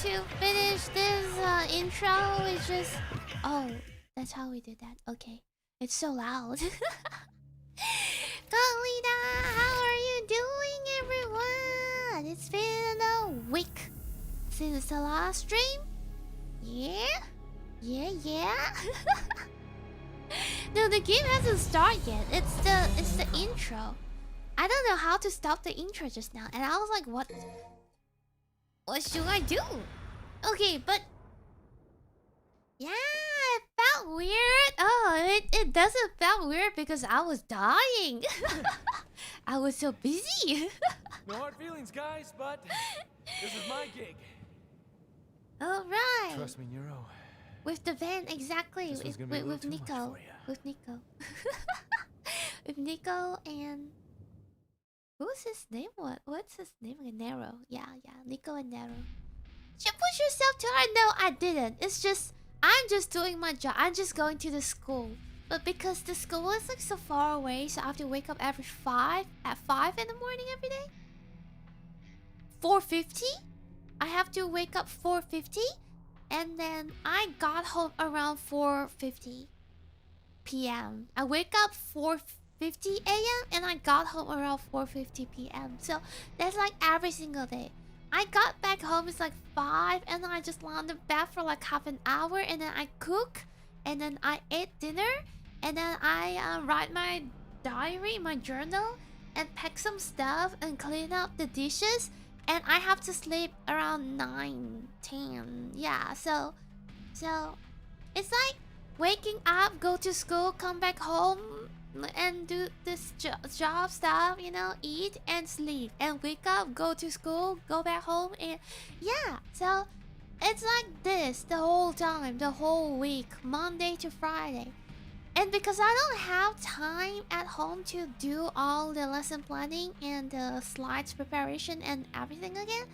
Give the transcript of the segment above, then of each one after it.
to finish this intro. It's just... Oh, that's how we do that. Okay. It's so loud. Lida, how are you doing, everyone? It's been a week since the last stream. Yeah? Yeah. No, the game hasn't started yet. It's the intro. I don't know how to stop the intro just now, and I was like, what should I do? Okay, but yeah, it felt weird. Oh, it doesn't felt weird because I was dying. I was so busy. No hard feelings, guys, but this is my gig. All right. Trust me, Nero. With the van, exactly. With Nico. With Nico. With Nico and... Who's his name? What's his name again? Nero. Yeah. Nico and Nero. You push yourself too hard. No, I didn't. It's just... I'm just doing my job. I'm just going to the school. But because the school is like so far away, so I have to wake up at 5 in the morning every day. 4:50? I have to wake up 4:50. And then I got home around 4:50 p.m. I wake up 4:50 a.m. and I got home around 4:50 p.m. So that's like every single day. I got back home, it's like 5, and then I just lie on the bed for like half an hour, and then I cook, and then I ate dinner, and then I write my diary, my journal, and pack some stuff and clean up the dishes. And I have to sleep around 9, 10. Yeah, so it's like waking up, go to school, come back home, and do this job stuff, you know, eat and sleep, and wake up, go to school, go back home, and yeah. So it's like this the whole time, the whole week, Monday to Friday. And because I don't have time at home to do all the lesson planning and the slides preparation and everything again,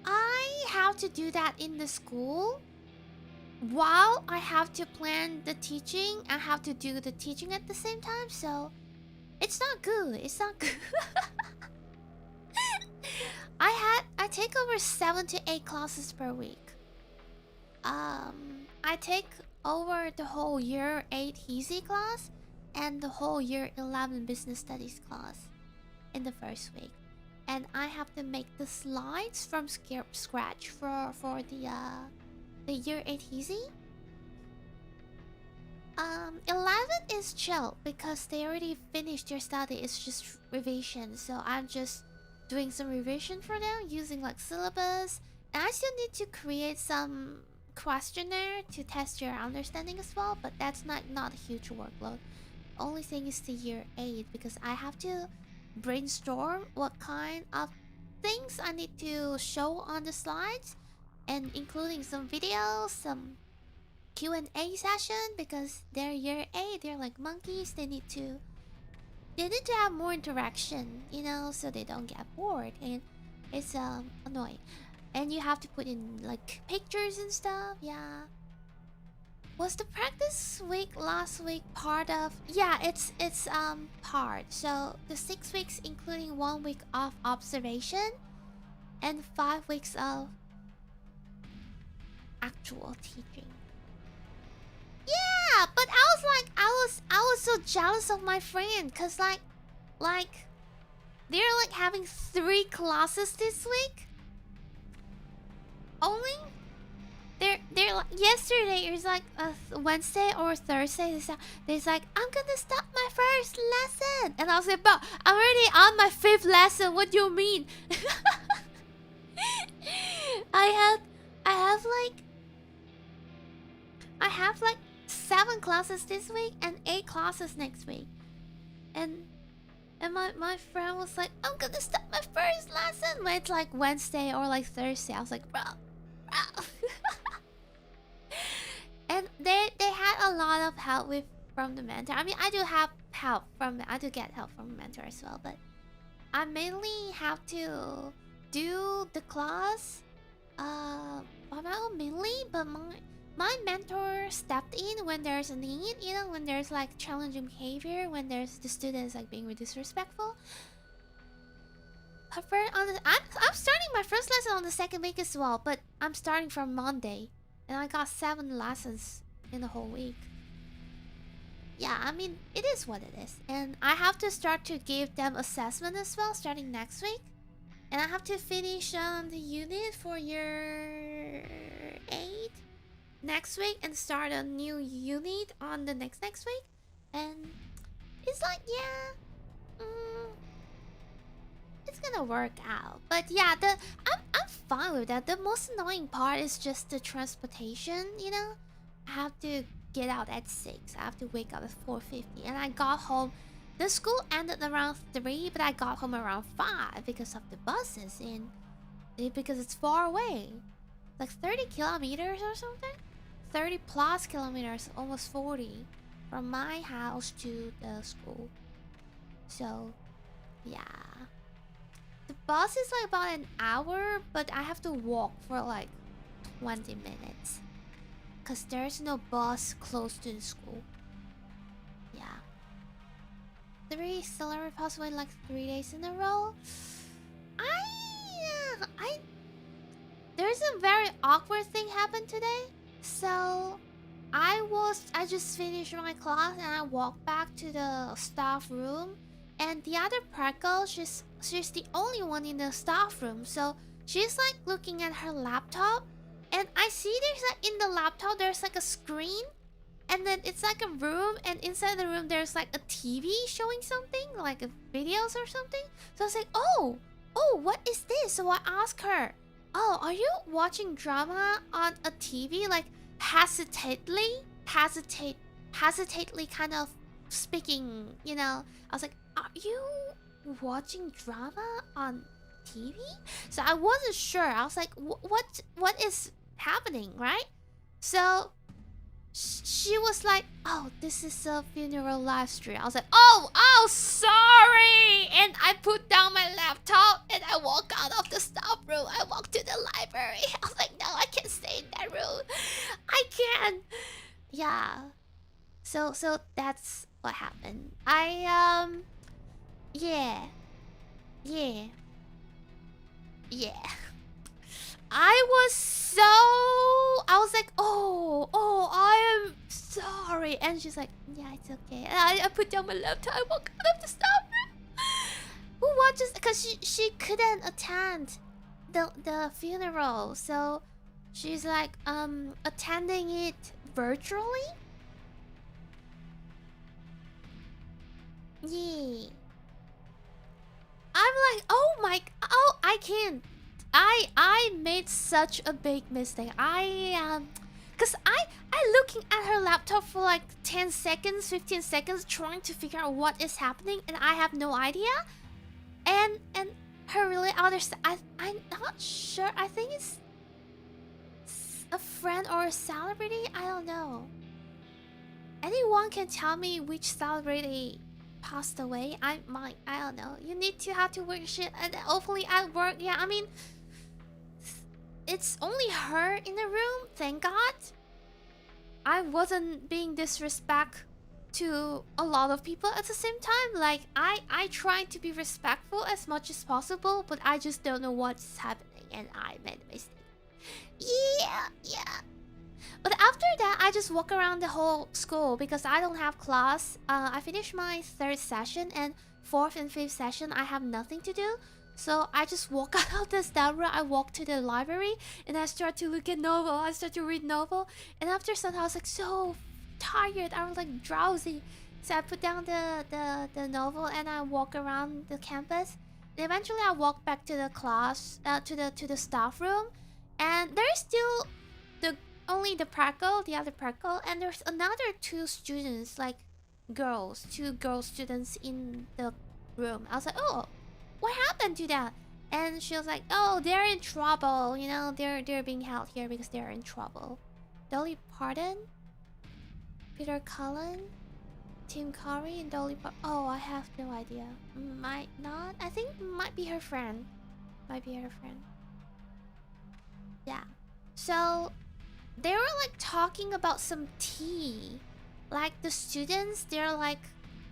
I have to do that in the school. While I have to plan the teaching, I have to do the teaching at the same time, so it's not good. It's not good. I take over 7 to 8 classes per week. I take over the whole year 8 easy class and the whole year 11 business studies class in the first week, and I have to make the slides from scratch for the year 8 easy. 11 is chill because they already finished their study. It's just revision, so I'm just doing some revision for them using like syllabus, and I still need to create some questionnaire to test your understanding as well, but that's not a huge workload. Only thing is the year 8 because I have to brainstorm what kind of things I need to show on the slides, and including some videos, some Q&A session, because they're year 8, they're like monkeys. They need to have more interaction, you know, so they don't get bored, and it's annoying. And you have to put in like pictures and stuff. Yeah. Was the practice week last week part of... Yeah, it's part. So the 6 weeks including 1 week of observation and 5 weeks of actual teaching. Yeah, but I was so jealous of my friend, cause like they're like having 3 classes this week. Only they're like, yesterday it was like Wednesday or Thursday. There's like, I'm gonna start my first lesson, and I was like, but I'm already on my 5th lesson. What do you mean? I have like 7 classes this week and 8 classes next week, and my friend was like, I'm gonna start my first lesson when it's like Wednesday or like Thursday. I was like, bro. And they had a lot of help from the mentor. I mean, I do get help from the mentor as well, but I mainly have to do the class on my own mainly. But my mentor stepped in when there's a need, you know, when there's like challenging behavior, when there's the students like being disrespectful. I'm starting my first lesson on the second week as well, but I'm starting from Monday. And I got 7 lessons in the whole week. Yeah, I mean, it is what it is. And I have to start to give them assessment as well, starting next week. And I have to finish the unit for year 8 next week and start a new unit on the next week. And it's like, yeah, it's gonna work out. But yeah, I'm fine with that. The most annoying part is just the transportation, you know? I have to get out at 6. I have to wake up at 4:50. And I got home. The school ended around 3, but I got home around 5 because of the buses and because it's far away. Like 30 kilometers or something? 30 plus kilometers, almost 40 from my house to the school. So, yeah. The bus is like about an hour, but I have to walk for like 20 minutes. Because there's no bus close to the school. Yeah. 3 salary possibly like 3 days in a row. There's a very awkward thing happened today. So I just finished my class and I walked back to the staff room, and the other Praco, she's the only one in the staff room. So she's like looking at her laptop, and I see there's like in the laptop there's like a screen, and then it's like a room, and inside the room there's like a TV showing something, like videos or something. So I was like, oh, what is this? So I asked her, oh, are you watching drama on a TV? Like hesitatedly kind of speaking, you know. I was like, are you watching drama on TV? So I wasn't sure. I was like, what is happening, right? So she was like, oh, this is a funeral live stream. I was like, oh, sorry. And I put down my laptop and I walked out of the staff room. I walked to the library. I was like, no, I can't stay in that room. I can't. Yeah. So that's what happened. Yeah. I was like, oh, I am sorry. And she's like, yeah, it's okay. And I put down my laptop. I walked out of the staff room. Who watches? Because she couldn't attend the funeral. So she's like, attending it virtually. Yeah. I'm like, I can't. I made such a big mistake. Cause I looking at her laptop for like 10 seconds, 15 seconds, trying to figure out what is happening, and I have no idea. And her really I'm not sure. I think it's a friend or a celebrity. I don't know. Anyone can tell me which celebrity passed away. I don't know. You need to have to work shit, and hopefully at work. Yeah, I mean, it's only her in the room. Thank God. I wasn't being disrespect to a lot of people at the same time. Like I try to be respectful as much as possible, but I just don't know what's happening, and I made a mistake. Yeah. But after that, I just walk around the whole school because I don't have class. I finished my 3rd session, and 4th and 5th session I have nothing to do. So I just walk out of the staff room. I walk to the library and I start to look at novel. I start to read novel, and after some, I was like so tired. I was like drowsy. So I put down the novel and I walk around the campus. And eventually, I walk back to the class, to the staff room, and there's still only the Praco, the other Praco, and there's another 2 students, like girls, 2 girl students in the room. I was like, oh, what happened to that? And she was like, oh, they're in trouble. You know, they're being held here because they're in trouble. Dolly Parton, Peter Cullen, Tim Curry, and Dolly Parton. Oh, I have no idea. Might not. I think might be her friend. Yeah. So they were like talking about some tea. Like the students, they're like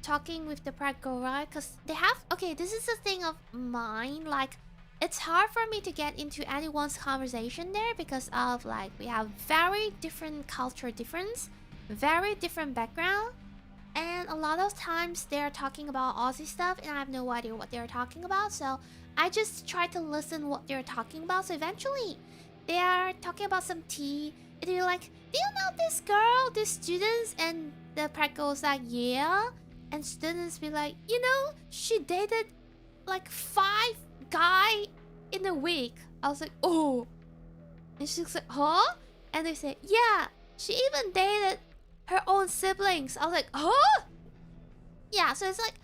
talking with the Praco, right? Because they have, okay, this is a thing of mine. Like it's hard for me to get into anyone's conversation there because of like we have very different culture difference, very different background, and a lot of times they're talking about Aussie stuff and I have no idea what they're talking about. So I just try to listen what they're talking about. So eventually they are talking about some tea and you're like, do you know this girl, these students? And the prep goes like, yeah. And students be like, you know, she dated like 5 guy in a week. I was like, oh. And she's like, huh? And they say, yeah, she even dated her own siblings. I was like, huh? Yeah, so it's like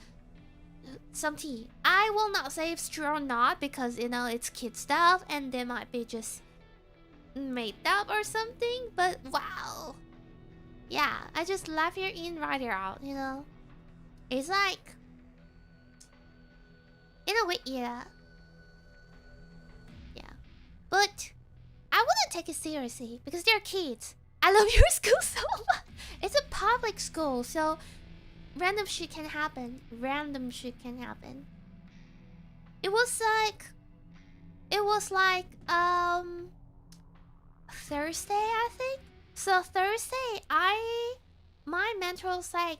some tea. I will not say if it's true or not because, you know, it's kid stuff and they might be just made up or something. But wow. Yeah, I just laugh your in, write it out, you know? It's like, in a way, yeah. Yeah. But I wouldn't take it seriously because they're kids. I love your school so much. It's a public school, so random shit can happen. Random shit can happen. It was like Thursday, I think. So Thursday, my mentor was like,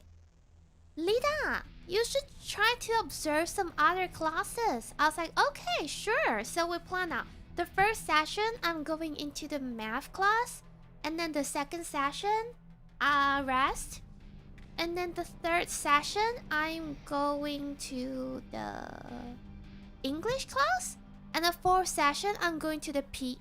Lida, you should try to observe some other classes. I was like, okay, sure. So we plan out. The first session, I'm going into the math class. And then the second session, rest. And then the third session, I'm going to the English class. And the fourth session, I'm going to the PE,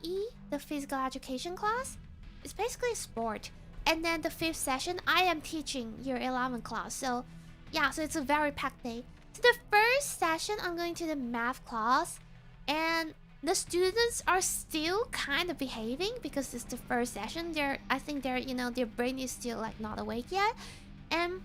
the physical education class. It's basically a sport. And then the fifth session, I am teaching year 11 class. So yeah, so it's a very packed day. So the first session, I'm going to the math class. And the students are still kind of behaving because it's the first session. I think you know, their brain is still like not awake yet. And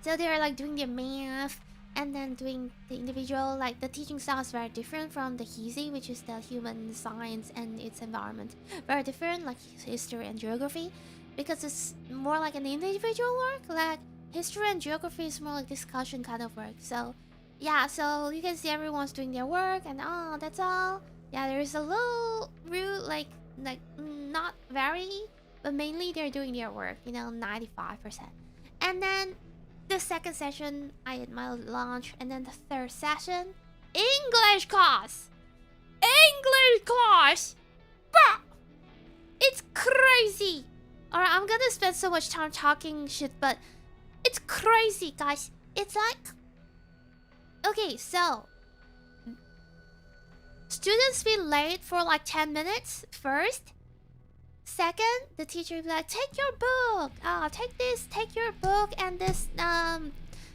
so they're like doing their math and then doing the individual, like the teaching style is very different from the HESI, which is the human science and its environment. Very different, like history and geography, because it's more like an individual work. Like history and geography is more like discussion kind of work. So yeah, so you can see everyone's doing their work and oh, that's all. Yeah, there's a little rude, like not very, but mainly they're doing their work, you know, 95%. And then the second session, I ate my lunch, and then the third session, English class! English class! Bah! It's crazy! Alright, I'm gonna spend so much time talking shit, but it's crazy, guys. It's like, okay, so students be late for like 10 minutes first. Second, the teacher will be like, take your book. Take your book and this,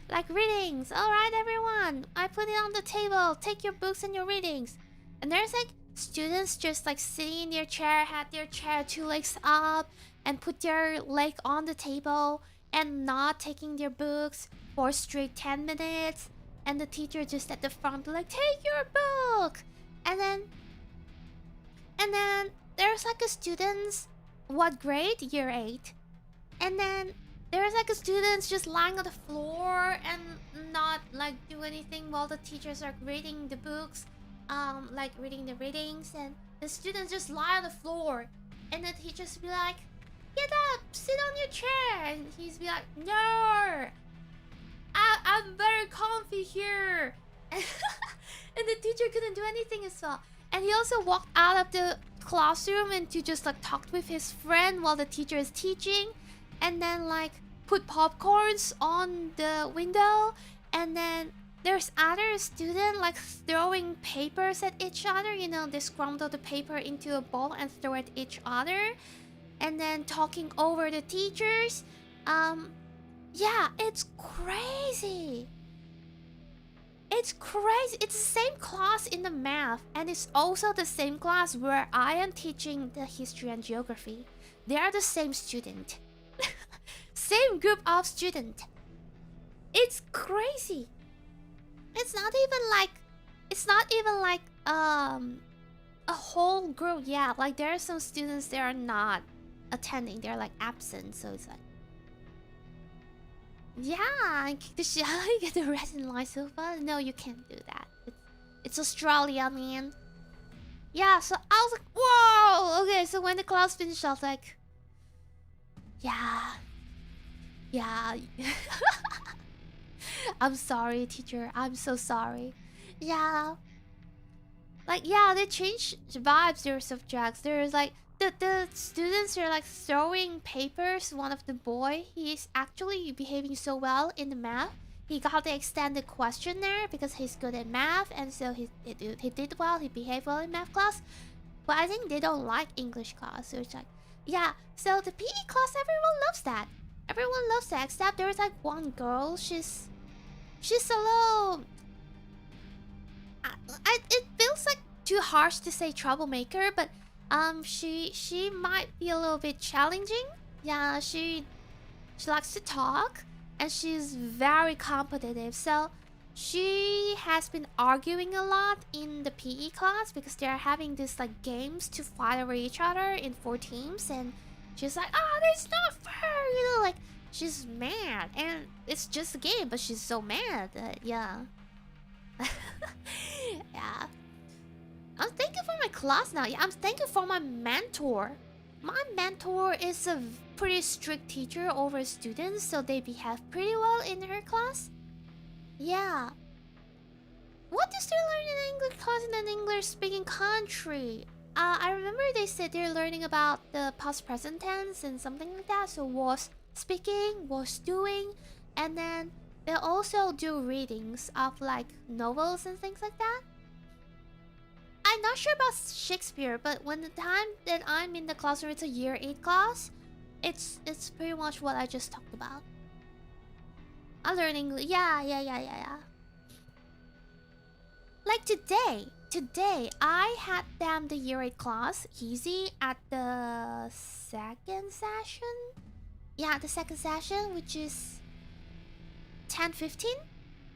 like readings. Alright, everyone. I put it on the table. Take your books and your readings. And there's like students just like sitting in their chair, had their chair 2 legs up, and put their leg on the table and not taking their books for straight 10 minutes. And the teacher just at the front like, take your book. And then there's like a student's, what grade? Year 8. And then there's like a student's just lying on the floor and not like do anything while the teachers are reading the books, like reading the readings, and the students just lie on the floor and the teachers be like, get up, sit on your chair, and he's be like, no, I'm very comfy here. And the teacher couldn't do anything as well. And he also walked out of the classroom and to just like talked with his friend while the teacher is teaching, and then like put popcorns on the window. And then there's other student like throwing papers at each other, you know, they scramble the paper into a ball and throw at each other, and then talking over the teachers. Yeah, it's crazy. It's crazy. It's the same class in the math, and it's also the same class where I am teaching the history and geography. They are the same student. Same group of student. It's crazy. It's not even like a whole group. Yeah, like there are some students that are not attending. They're like absent, so it's like, yeah, I kick the shit out. You get the rest in line sofa. No, you can't do that. It's Australia, man. Yeah, so I was like, whoa! Okay, so when the class finished, I was like, yeah. Yeah. I'm sorry, teacher. I'm so sorry. Yeah. Like, yeah, they changed vibes, their subjects. There's like, the students are like throwing papers. One of the boy, he's actually behaving so well in the math. He got the extended questionnaire because he's good at math, and so he did well. He behaved well in math class. But I think they don't like English class. So it's like, yeah. So the PE class, everyone loves that. Everyone loves that, except there's like one girl. She's a little. It feels like too harsh to say troublemaker, but she might be a little bit challenging. Yeah, she likes to talk, and she's very competitive. So she has been arguing a lot in the PE class because they're having this like games to fight over each other in 4 teams, and she's like, "Ah, that's not fair," you know, like she's mad, and it's just a game, but she's so mad. Yeah. Yeah. I'm thankful for my class now. Yeah, I'm thankful for my mentor. My mentor is a pretty strict teacher over students, so they behave pretty well in her class. Yeah. What is they learn in English class in an English-speaking country? I remember they said they're learning about the past present tense and something like that. So was speaking, was doing, and then they also do readings of like novels and things like that. I'm not sure about Shakespeare, but when the time that I'm in the classroom, it's a year 8 class. It's pretty much what I just talked about. I learn English. Yeah. Like today I had them the year 8 class easy at the second session. Yeah, the second session, which is 10:15.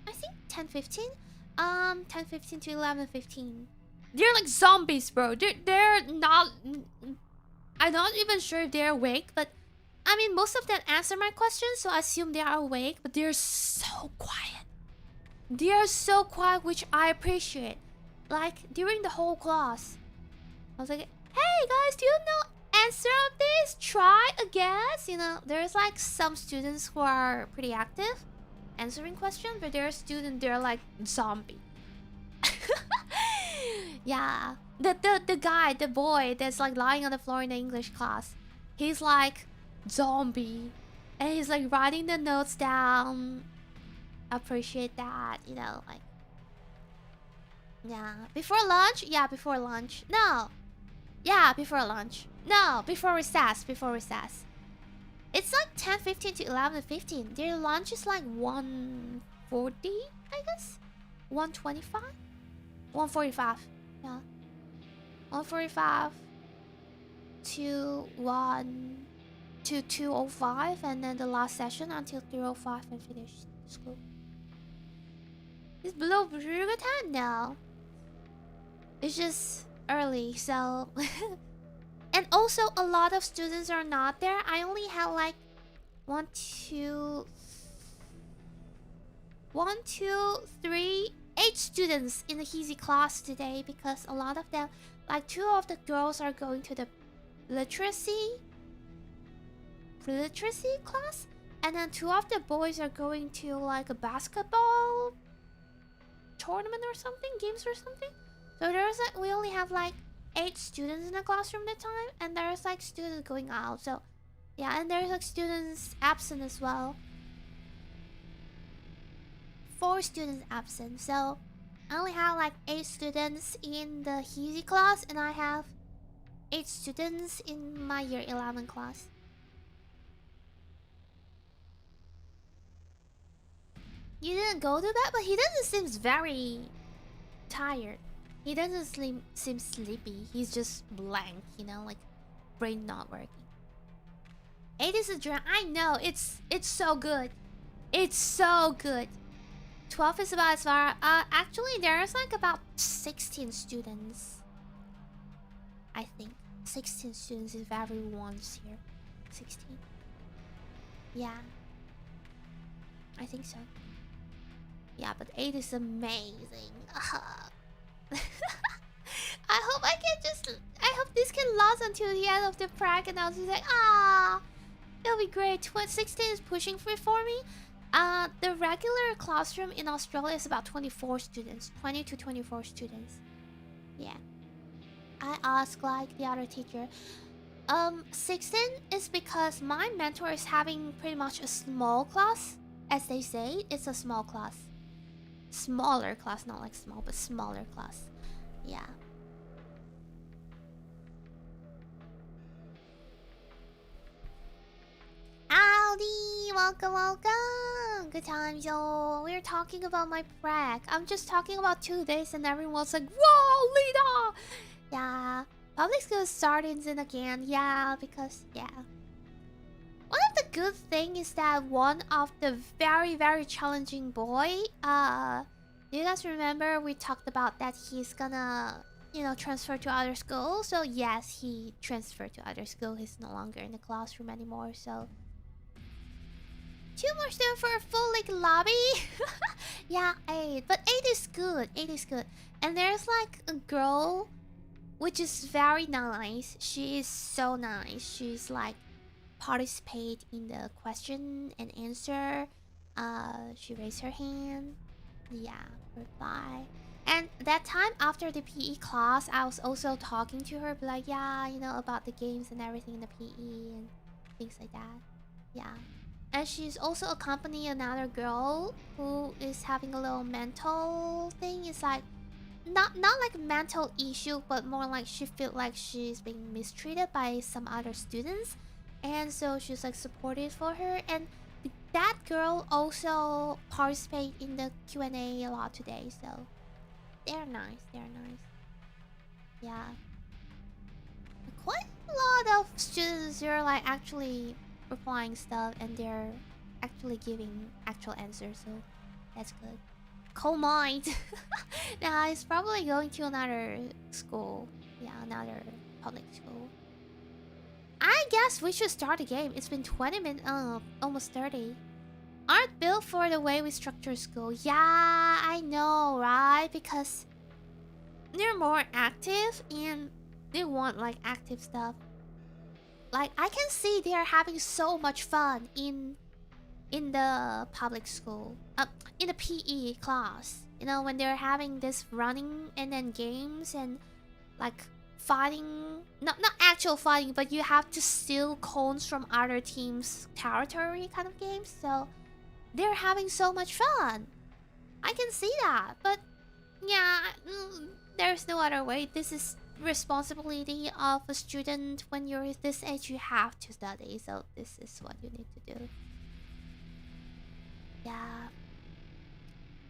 I think 10:15. 10:15 to 11:15. They're like zombies, bro. They're not. I'm not even sure if they're awake, but I mean, most of them answer my questions, so I assume they are awake. But they're so quiet. They are so quiet, which I appreciate. Like during the whole class, I was like, "Hey guys, do you know answer of this? Try a guess." You know, there's like some students who are pretty active, answering questions, but there are students they're like zombie. Yeah, the boy that's like lying on the floor in the English class, he's like zombie, and he's like writing the notes down. Appreciate that, you know, like, yeah. Before lunch, yeah, before lunch. No, yeah, before lunch. No, before recess. Before recess. It's like 10:15 to 11:15. Their lunch is like 1:40, I guess. 1:25. 1:45. Yeah. 1:45 to 2:05, and then the last session until 3:05 and finish school. Is below Burger time? No. It's just early, so and also a lot of students are not there. I only have like 1, 2, 3, 8 students in the Heezy class today because a lot of them, like 2 of the girls are going to the literacy class, and then 2 of the boys are going to like a basketball tournament or something, games or something. So there's like, we only have like 8 students in the classroom at the time, and there's like students going out. So yeah, and there's like students absent as well. 4 students absent. So I only have like 8 students in the Heezy class, and I have 8 students in my year 11 class. You didn't go to bed, but he doesn't seem very tired. He doesn't seem sleepy. He's just blank, you know, like brain not working. 8 is a dream. I know, it's so good. It's so good. 12 is about as far. Actually, there's like about 16 students. I think 16 students if everyone's here. 16. Yeah, I think so. Yeah, but 8 is amazing. I hope I can just. I hope this can last until the end of the prank, and I'll just like, ah, it'll be great. 16 is pushing for me. The regular classroom in Australia is about 24 students, 20 to 24 students. Yeah. I asked like the other teacher. 16 is because my mentor is having pretty much a small class, as they say. It's a small class, smaller class, not like small, but smaller class. Yeah. Howdy, welcome, welcome. Good times, yo. We're talking about my prank. I'm just talking about 2 days, and everyone's like, "Whoa, Lida!" Yeah, public school starting in again. Yeah, because yeah. One of the good things is that one of the very challenging boy. Do you guys remember we talked about that he's gonna, transfer to other school? So yes, he transferred to other school. He's no longer in the classroom anymore. So 2 more students for a full like lobby. Yeah, 8. But 8 is good. 8 is good. And there's like a girl, which is very nice. She is so nice. She's like participate in the question and answer. She raised her hand. Yeah, reply. And that time after the PE class, I was also talking to her, like, yeah, about the games and everything in the PE and things like that. Yeah. And she's also accompanying another girl who is having a little mental thing. It's like not like mental issue, but more like she feel like she's being mistreated by some other students, and so she's like supportive for her. And that girl also participate in the Q&A a lot today, so they're nice. They're nice. Yeah. Quite a lot of students are like actually replying stuff, and they're actually giving actual answers, so that's good. Coal mine. Nah, he's probably going to another school. Yeah, another public school. I guess we should start the game. It's been 20 minutes, almost 30. Aren't built for the way we structure school. Yeah, I know, right? Because they're more active and they want like active stuff. Like I can see they are having so much fun in the public school. In the PE class. When they're having this running and then games and like fighting, not actual fighting, but you have to steal cones from other teams' territory kind of games. So they're having so much fun. I can see that, but yeah, there's no other way. This is responsibility of a student. When you're this age, you have to study, so this is what you need to do. Yeah.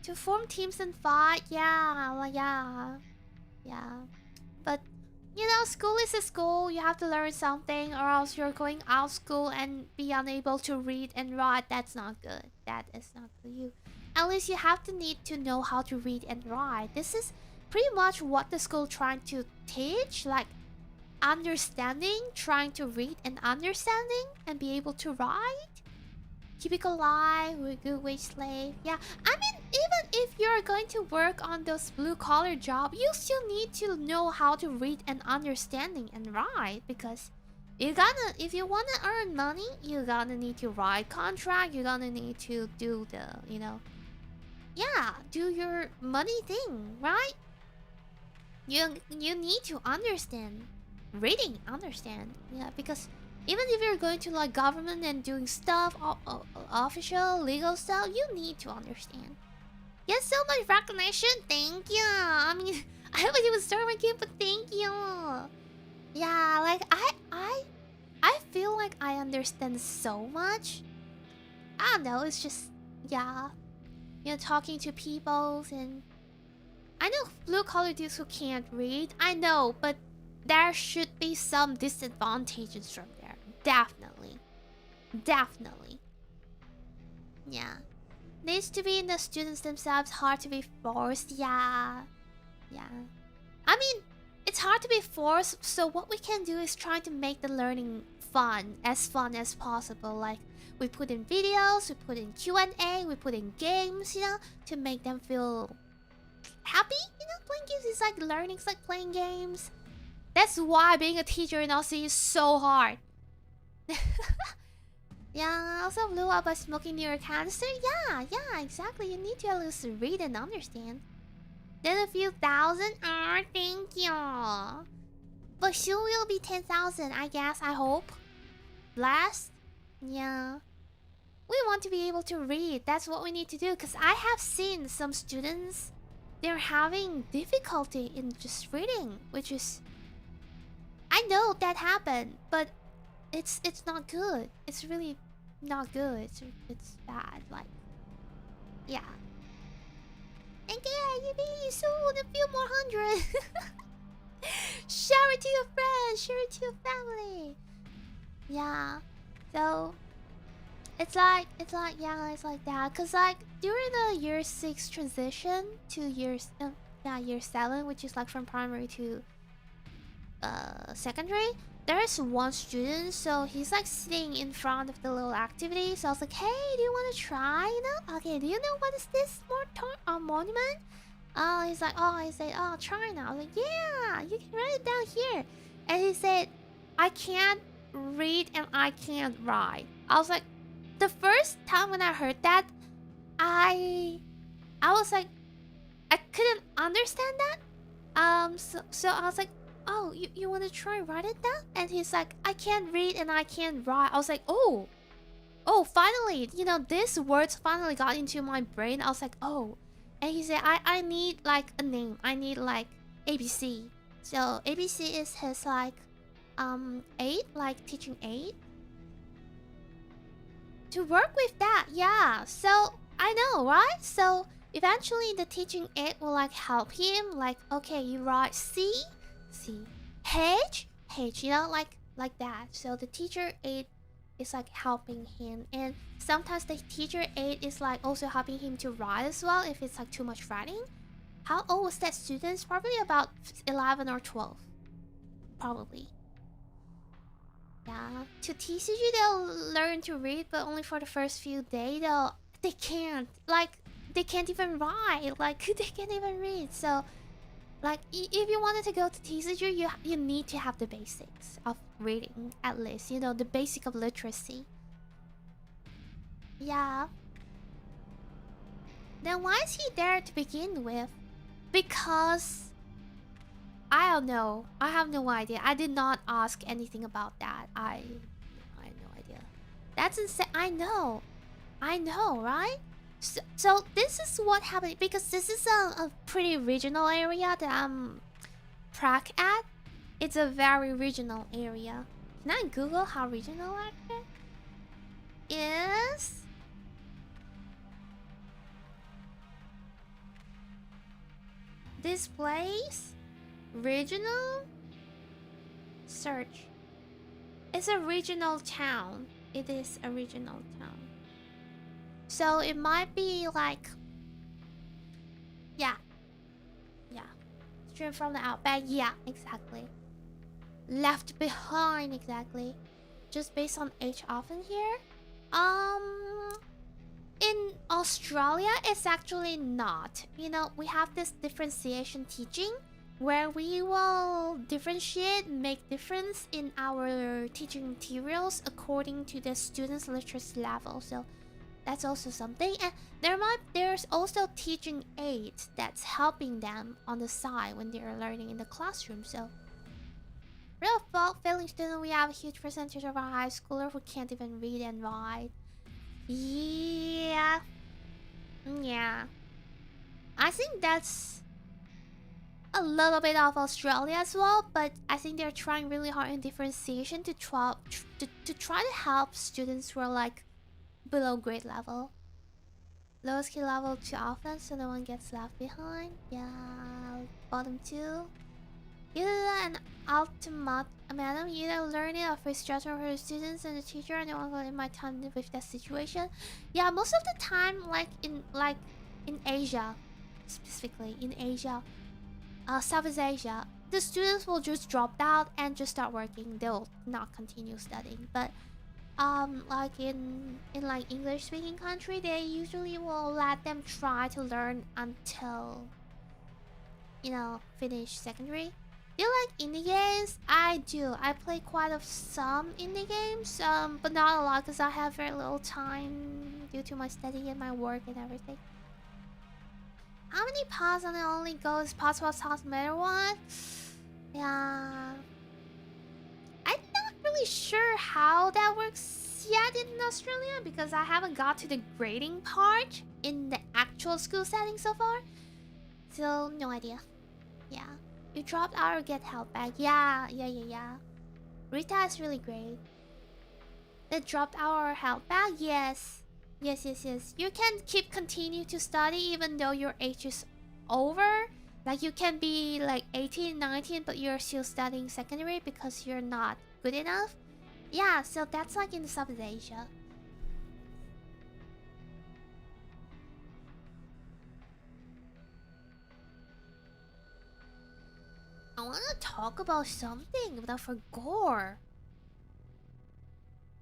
To form teams and fight, yeah. But school is a school. You have to learn something, or else you're going out school and be unable to read and write. That's not good. That is not for you. At least you have to need to know how to read and write. This is pretty much what the school trying to teach, like understanding, trying to read and understanding and be able to write. Keeping alive with good wage slave. Yeah, I mean, even if you're going to work on those blue-collar job, you still need to know how to read and understanding and write, because if you wanna earn money, you're gonna need to write contract. You're gonna need to do the, do your money thing, right? You need to understand reading, because even if you're going to like government and doing stuff, official, legal stuff, you need to understand. Get so much recognition, thank you. I mean, I haven't even started my game, but thank you. Yeah, like I feel like I understand so much. I don't know, it's just, yeah. Talking to people, and I know blue-collar dudes who can't read. I know, but there should be some disadvantages from there. Definitely. Yeah. Needs to be in the students themselves, hard to be forced. Yeah. I mean, it's hard to be forced, so what we can do is try to make the learning fun as possible. Like, we put in videos, we put in Q&A, we put in games, to make them feel happy, playing it's like learning, it's like playing games. That's why being a teacher in Aussie is so hard. Yeah, also blew up by smoking near a canister. Yeah, exactly. You need to at least read and understand. Then a few thousand. Oh, thank you. But soon will be 10,000, I guess. I hope. Blast. Yeah. We want to be able to read. That's what we need to do. Because I have seen some students, they're having difficulty in just reading, which is... I know that happened, but it's not good. It's really not good. It's bad. Like, yeah. And yeah, you be soon a few more hundred. Share it to your friends. Share it to your family. Yeah. So it's like yeah, it's like that. Cause like during the year 6 transition to year 7, which is like from primary to secondary, there is one student, so he's like sitting in front of the little activity. So I was like, hey, do you want to try? You know? Okay, do you know what is this monument? He's like, oh, I said, oh, try now. I was like, yeah, you can write it down here. And he said, I can't read and I can't write. I was like, the first time when I heard that, I was like, I couldn't understand that. So I was like, oh, you want to try write it down? And he's like, I can't read and I can't write. I was like, oh, finally, you know, these words finally got into my brain. I was like, oh. And he said, I need like a name. I need like ABC. So ABC is his like aid, like teaching aid. To work with that, yeah. So I know, right? So eventually the teaching aid will like help him. Like, okay, you write C, H, you know, like that. So the teacher aid is like helping him, and sometimes the teacher aid is like also helping him to write as well if it's like too much writing. How old was that student? Probably about 11 or 12. Probably. Yeah. To TCG they'll learn to read, but only for the first few days. They can't. Like, they can't even write. Like, they can't even read. So like, if you wanted to go to TCG, you need to have the basics of reading, at least. You know, the basic of literacy. Yeah. Then why is he there to begin with? Because... I don't know. I have no idea. I did not ask anything about that. I have no idea. That's insane. I know, right? So this is what happened, because this is a pretty regional area that I'm prac at. It's a very regional area. Can I Google how regional it is? This place? Regional? Search. It's a regional town. It is a regional town. So it might be like... Yeah. Straight from the outback. Yeah, exactly. Left behind, exactly. Just based on age often here. In Australia, it's actually not. You know, we have this differentiation teaching where we will differentiate, make difference in our teaching materials according to the student's literacy level. So that's also something. And there's also teaching aids that's helping them on the side when they're learning in the classroom. So real fault failing student, we have a huge percentage of our high schooler who can't even read and write. Yeah. I think that's a little bit of Australia as well, but I think they're trying really hard in differentiation to try to help students who are like below grade level. Low skill level too often, so no one gets left behind. Yeah, bottom two. Either an ultimate madam, either learning or free judgment for the students and the teacher, and no one will in my time with that situation. Yeah, most of the time, like in Asia, specifically in Asia, Southeast Asia, the students will just drop out and just start working. They'll not continue studying. But like in like English speaking country, they usually will let them try to learn until finish secondary. Do you like indie games? I do. I play quite of some indie games, but not a lot because I have very little time due to my study and my work and everything. How many paths on the only goes possible south matter one? Yeah. I'm not really sure how that works yet in Australia because I haven't got to the grading part in the actual school setting so far. So, no idea. Yeah. You dropped out or get help back. Yeah. Rita is really great. The dropped out or help back? Yes. Yes. You can continue to study even though your age is over. Like you can be like 18, 19, but you're still studying secondary because you're not good enough. Yeah, so that's like in Southeast Asia. I want to talk about something, but I forgot.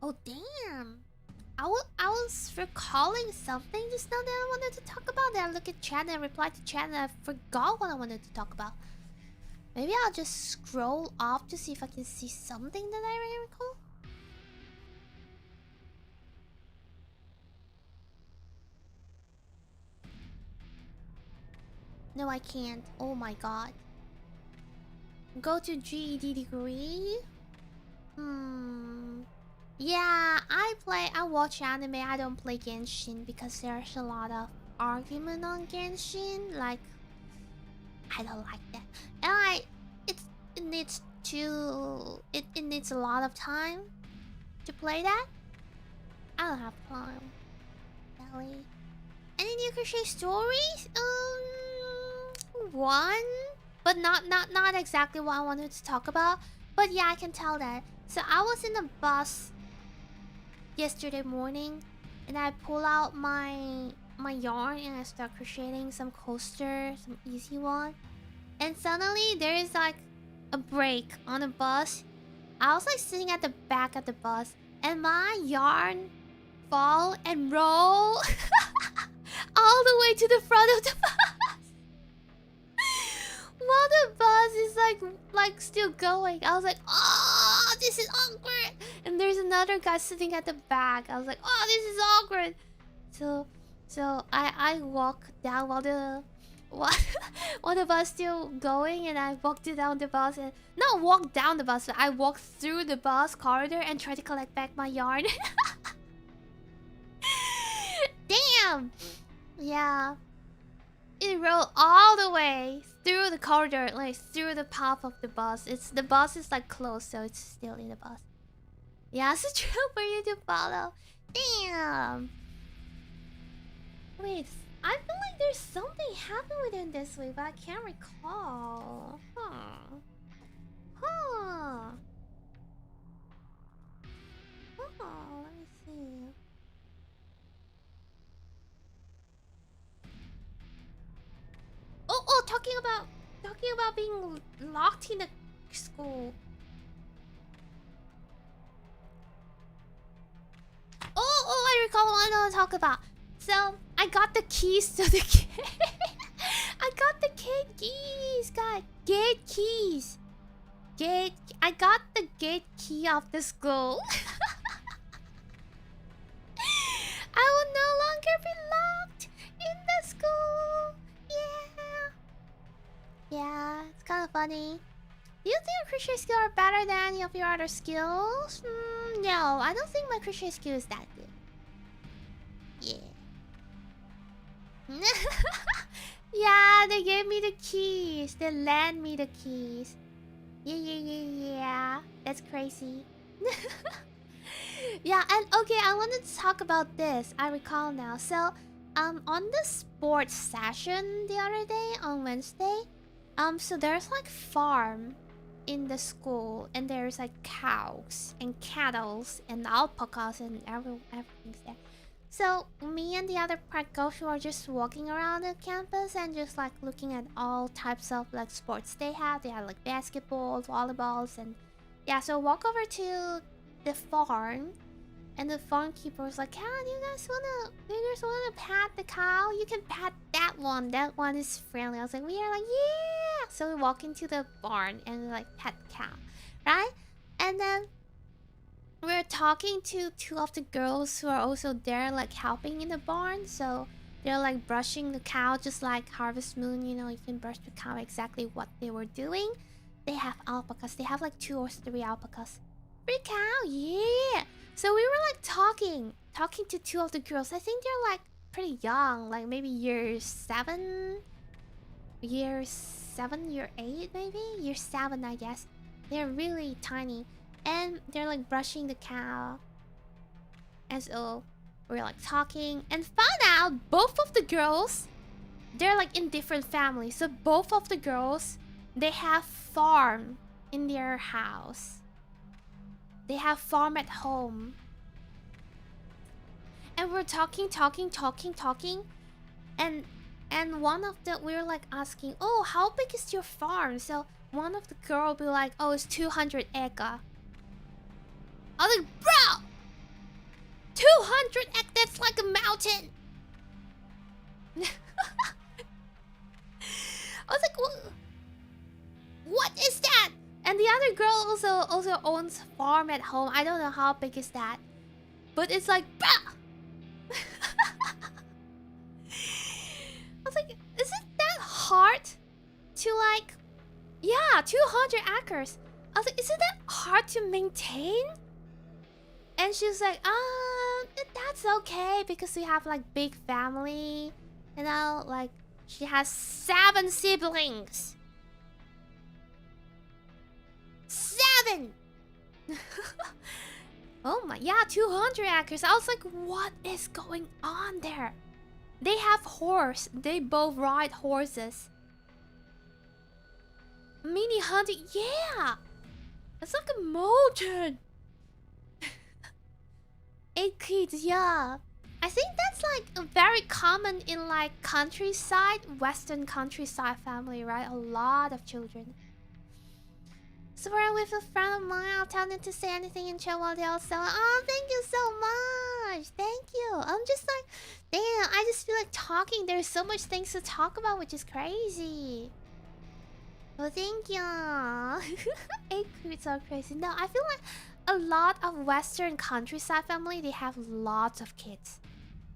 Oh damn! I was recalling something just now that I wanted to talk about. Then I look at chat and I replied to chat and I forgot what I wanted to talk about. Maybe I'll just scroll off to see if I can see something that I really recall. No, I can't. Oh my god. Go to GED degree? Yeah, I watch anime. I don't play Genshin because there's a lot of argument on Genshin. Like, I don't like that. And it needs a lot of time to play that. I don't have time. Really. Any new crochet stories? One, but not exactly what I wanted to talk about. But yeah, I can tell that. So I was in the bus yesterday morning, and I pull out my yarn and I start crocheting some coaster, some easy one. And suddenly there is like a break on the bus. I was like sitting at the back of the bus, and my yarn fall and roll all the way to the front of the bus. While the bus is like still going, I was like, oh, this is awkward. And there's another guy sitting at the back. I was like, oh, this is awkward. So I walk down while the bus still going, and I walked down the bus and not walk down the bus, but I walked through the bus corridor and tried to collect back my yarn. Damn. Yeah. It rolled all the way through the corridor, like through the path of the bus. The bus is like closed, so it's still in the bus. Yeah, it's a trail for you to follow. Damn. Wait, I feel like there's something happened within this week, but I can't recall. Huh. Let me see. Oh, talking about being locked in the school. I recall what I want to talk about. So I got the keys to the gate. I got the gate keys, guys. Gate keys. I got the gate key of the school. I will no longer be locked in the school. Yeah, it's kind of funny. Do you think your crochet skills are better than any of your other skills? No, I don't think my crochet skill is that good. Yeah. Yeah, they gave me the keys. They lent me the keys. Yeah. That's crazy. Yeah, and okay, I wanted to talk about this. I recall now. So, on the sports session the other day on Wednesday, so there's like farm in the school, and there's like cows and cattle and alpacas and everything's there. So me and the other prep girls were just walking around the campus and just like looking at all types of like sports they have. They had like basketball, volleyballs, and yeah. So walk over to the farm, and the farm keeper was like, "Hey, do you guys wanna pat the cow? You can pat that one. That one is friendly." I was like, "We are like, yeah." So we walk into the barn and we like pet the cow, right? And then we're talking to two of the girls who are also there, like helping in the barn. So they're like brushing the cow, just like Harvest Moon. You know, you can brush the cow exactly what they were doing. They have alpacas. They have like 2 or 3 alpacas. Free cow, yeah. So we were like talking to two of the girls. I think they're like pretty young, like maybe year 7, year 8, maybe year 7, I guess. They're really tiny, and they're like brushing the cow. And so we're like talking, and found out both of the girls, they're like in different families. So both of the girls, they have farm in their house. They have farm at home. And we're talking. And one of the, we were like asking, oh, how big is your farm? So one of the girl be like, oh, it's 200 acre. I was like, bro, 200 acre, that's like a mountain. I was like, what is that? And the other girl also owns farm at home. I don't know how big is that, but it's like, bruh. I was like, is it that hard to like, yeah, 200 acres. I was like, is it that hard to maintain? And she's like, that's okay because we have like big family, you know, like she has 7 siblings. 7. Oh my, yeah, 200 acres. I was like, what is going on there? They have horse. They both ride horses. Mini hunting, yeah. It's like a mountain. 8 kids, yeah. I think that's like very common in like countryside, western countryside family, right? A lot of children. So we're with a friend of mine. I'll tell them to say anything and chill while they all sell. Oh, thank you so much. Thank you. I'm just like, damn, I just feel like talking. There's so much things to talk about, which is crazy. Well, thank you. 8 kids are crazy. No, I feel like a lot of western countryside family, they have lots of kids.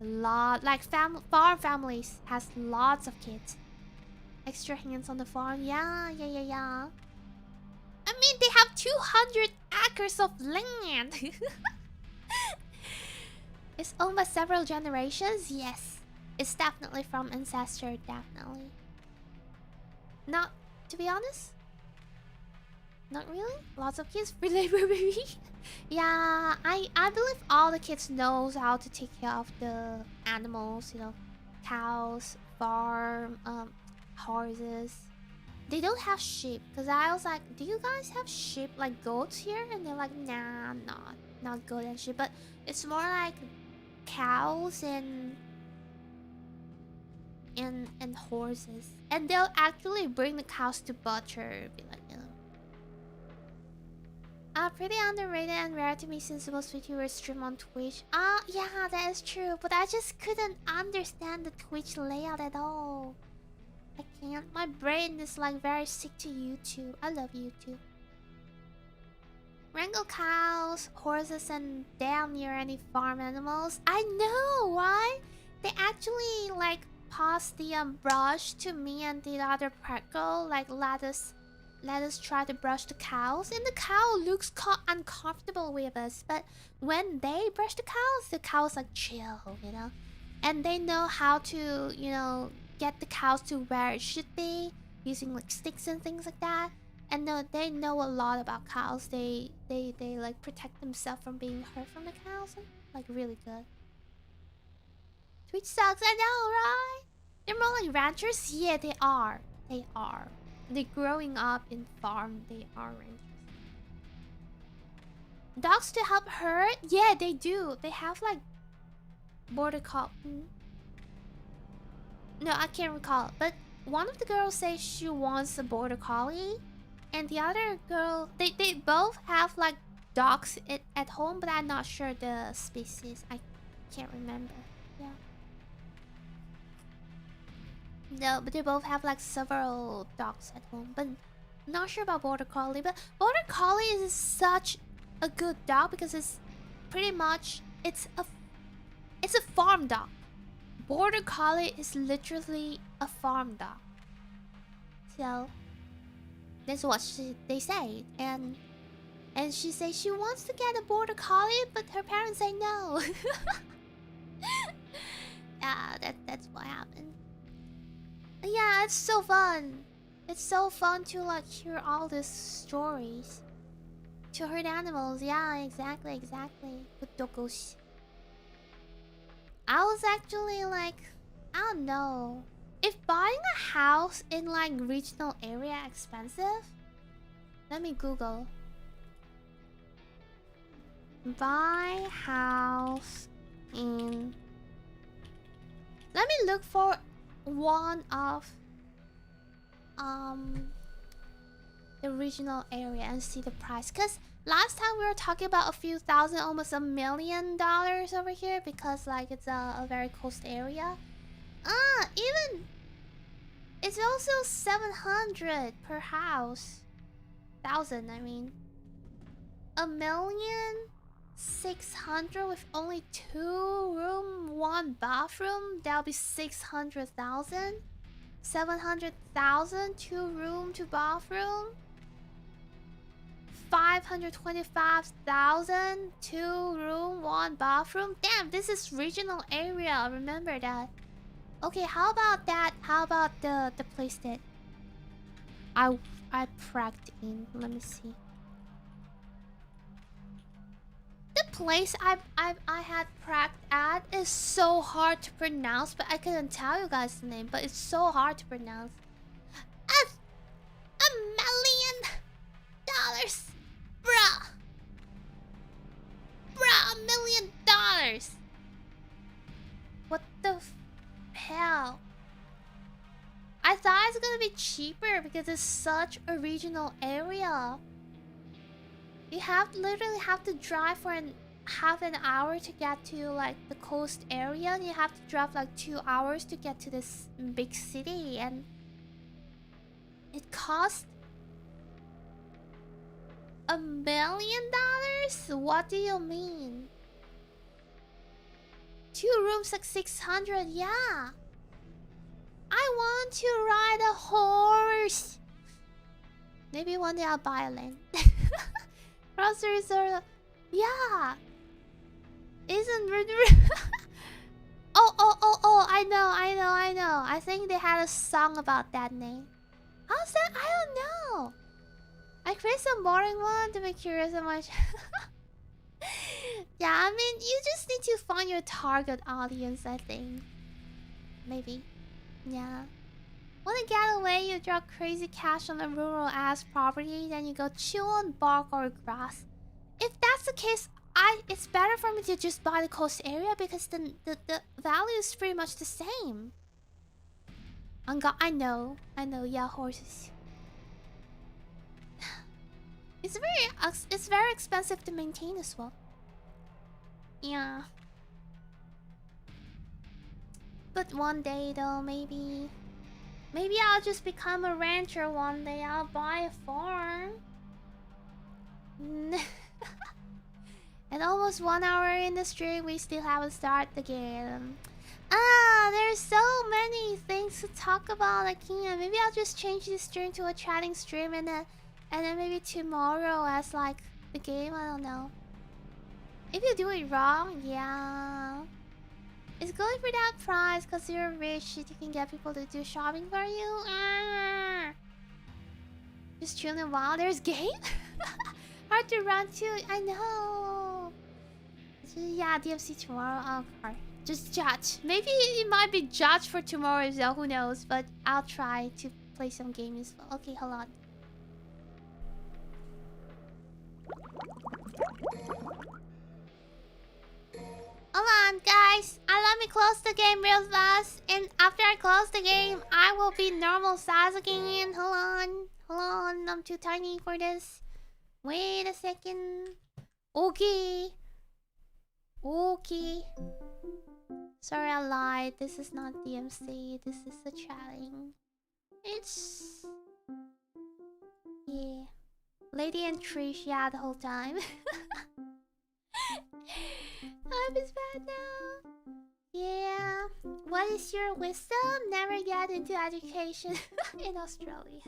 A lot, like farm families has lots of kids. Extra hands on the farm. Yeah. I mean, they have 200 acres of land. It's owned by several generations. Yes, it's definitely from ancestor. Definitely. Not, to be honest, not really. Lots of kids. Labor baby. Yeah, I believe all the kids knows how to take care of the animals. You know, cows, farm, horses. They don't have sheep, because I was like, do you guys have sheep like goats here? And they're like, nah, not goat and sheep, but it's more like cows and horses. And they'll actually bring the cows to butcher, be like, you know. Pretty underrated and rare to me since most Vtubers stream on Twitch. Yeah, that is true, but I just couldn't understand the Twitch layout at all. I can't. My brain is like very sick to YouTube. I love YouTube. Wrangle cows, horses, and damn near any farm animals. I know, right? They actually like pass the brush to me and the other pet girl. Like let us try to brush the cows, and the cow looks uncomfortable with us. But when they brush the cows like chill, you know, and they know how to, you know, get the cows to where it should be using like sticks and things like that. And they know a lot about cows. They like protect themselves from being hurt from the cows. Like really good. Twitch sucks, I know, right? They're more like ranchers. Yeah, they are. They're growing up in farm. They are ranchers. Dogs to help herd? Yeah, they do. They have like border collie. No, I can't recall. But one of the girls says she wants a border collie, and the other girl, they both have like dogs at home, but I'm not sure the species. I can't remember. Yeah. No, but they both have like several dogs at home. But not sure about Border Collie. But Border Collie is such a good dog because it's pretty much it's a farm dog. Border Collie is literally a farm dog. So that's what they say, and she says she wants to get a Border Collie, but her parents say no. Yeah, that's what happened. Yeah, it's so fun. It's so fun to like hear all these stories. To herd animals, yeah, exactly. With dogos. I was actually like, I don't know. If buying a house in like regional area expensive? Let me Google. Buy house in... Let me look for one of the regional area and see the price. Cause last time we were talking about a few thousand, almost $1 million over here because like it's a very coast area. Even it's also 700 per house. Thousand, I mean. 1,600,000 with only 2 room, 1 bathroom. That'll be 600,000. 700,000, 2 room, 2 bathroom. 525,000, 2 room, 1 bathroom. Damn, this is regional area. Remember that. Okay, how about that? How about the place that I pracked in? Let me see. The place I had pracked at is so hard to pronounce, but I couldn't tell you guys the name. But it's so hard to pronounce. $1,000,000, bruh. $1,000,000. What the hell? I thought it's gonna be cheaper because it's such a regional area. You literally have to drive for half an hour to get to like the coast area, and you have to drive like 2 hours to get to this big city, and it costs $1,000,000? What do you mean? 2 rooms like 600, yeah. I want to ride a horse. Maybe one day I'll buy a land. Groceries are... Yeah. Isn't... Oh, I know. I think they had a song about that name. How's that? I don't know. I create some boring one to be curious how much. Yeah, I mean, you just need to find your target audience, I think. Maybe. Yeah. Wanna get away, you drop crazy cash on a rural ass property, then you go chew on bark or grass. If that's the case, it's better for me to just buy the coast area because the value is pretty much the same. I know, yeah, horses. It's very expensive to maintain as well. Yeah. But one day though, maybe I'll just become a rancher one day. I'll buy a farm. And almost 1 hour in the stream, we still haven't started the game. There's so many things to talk about. I can't. Maybe I'll just change this stream to a chatting stream, and then maybe tomorrow as like the game. I don't know. If you do it wrong, yeah. It's going for that price because you're rich. You can get people to do shopping for you. Just chilling while there's game. Hard to run to. I know. Yeah, DMC tomorrow. Okay. Just judge. Maybe it might be judged for tomorrow as well. Who knows? But I'll try to play some games as well. Okay, hold on. Hold on, guys. Let me close the game real fast. And after I close the game, I will be normal size again. Hold on. I'm too tiny for this. Wait a second. Okay. Sorry, I lied. This is not DMC. This is the chatting. It's... Yeah. Lady and Trish, yeah, the whole time. Life is bad now. Yeah. What is your wisdom? Never get into education in Australia.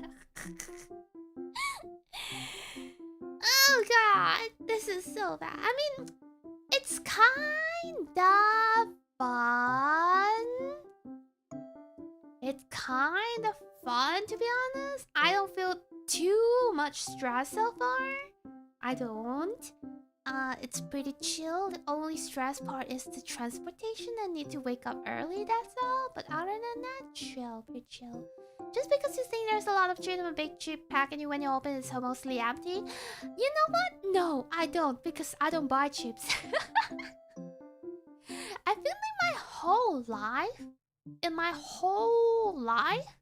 Oh god, this is so bad. I mean, it's kinda fun. It's kind of fun, to be honest. I don't feel too much stress so far. I don't. It's pretty chill. The only stress part is the transportation. I need to wake up early, that's all. But other than that, chill, pretty chill. Just because you think there's a lot of chip in a big chip pack and you, when you open it's mostly empty. You know what? No, I don't, because I don't buy chips. I feel like my whole life,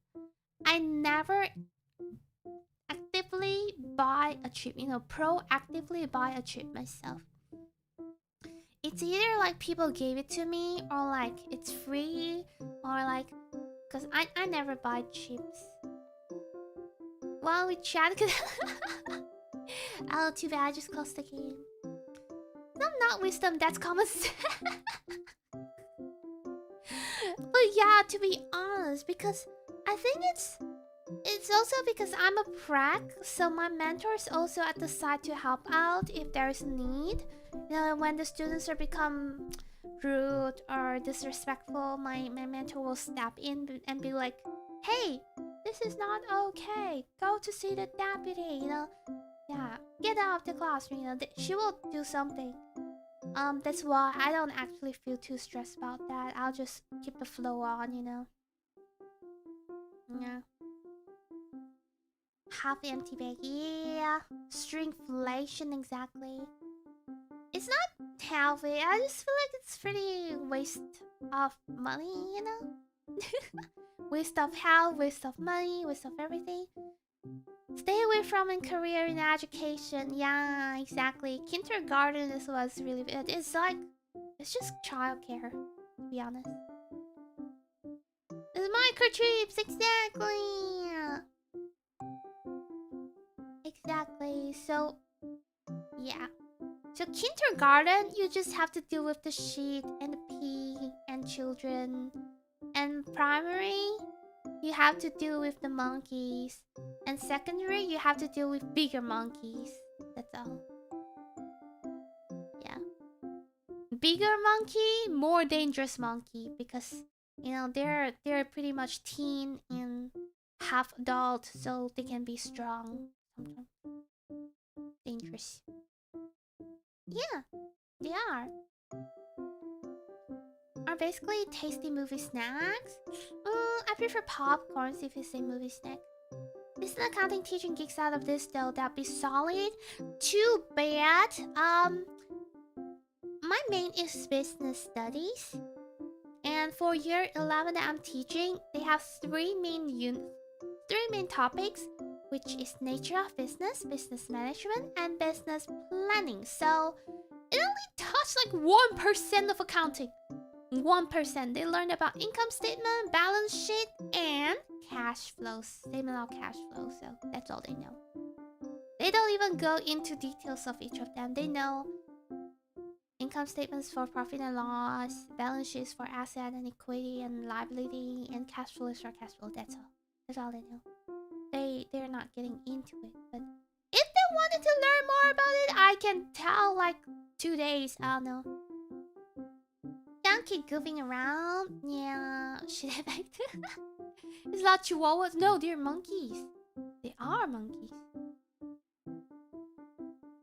I never actively buy a chip, proactively buy a chip myself. It's either like people gave it to me, or like it's free, or like, cause I never buy chips. While we chat, oh, too bad, I just closed the game. No, not wisdom, that's common sense. But yeah, to be honest, because I think it's also because I'm a prac, so my mentor is also at the side to help out if there's need. You know, when the students are become rude or disrespectful, my mentor will step in and be like, "Hey, this is not okay. Go to see the deputy." Yeah, get out of the classroom. She will do something. That's why I don't actually feel too stressed about that. I'll just keep the flow on. Yeah. Half empty bag. Yeah. Stringflation, exactly. It's not healthy. I just feel like it's pretty waste of money. Waste of health, waste of money, waste of everything. Stay away from a career in education. Yeah, exactly. Kindergarten is what's really bad. It's just childcare, to be honest. It's microchips, exactly. Exactly. So, yeah. So kindergarten, you just have to deal with the shit and the pee and children. And primary, you have to deal with the monkeys. And secondary, you have to deal with bigger monkeys. That's all. Yeah. Bigger monkey, more dangerous monkey, because they're pretty much teen and half adult, so they can be strong sometimes. Dangerous. Yeah, they are basically tasty movie snacks. I prefer popcorns if you say movie snack. Isn't accounting teaching geeks out of this though? That'd be solid. Too bad. My main is business studies, and for year 11 that I'm teaching, they have three main topics, which is nature of business, business management, and business planning. So it only touched like 1% of accounting. 1%. They learned about income statement, balance sheet, and cash flow. Statement of cash flow. So that's all they know. They don't even go into details of each of them. They know income statements for profit and loss, balance sheets for asset and equity and liability, and cash flows for cash flow. That's all. That's all they know. They're not getting into it. But if they wanted to learn more about it, I can tell like 2 days. I don't know. Don't keep goofing around. Yeah, should I back to? It's not chihuahuas. No, they're monkeys. They are monkeys.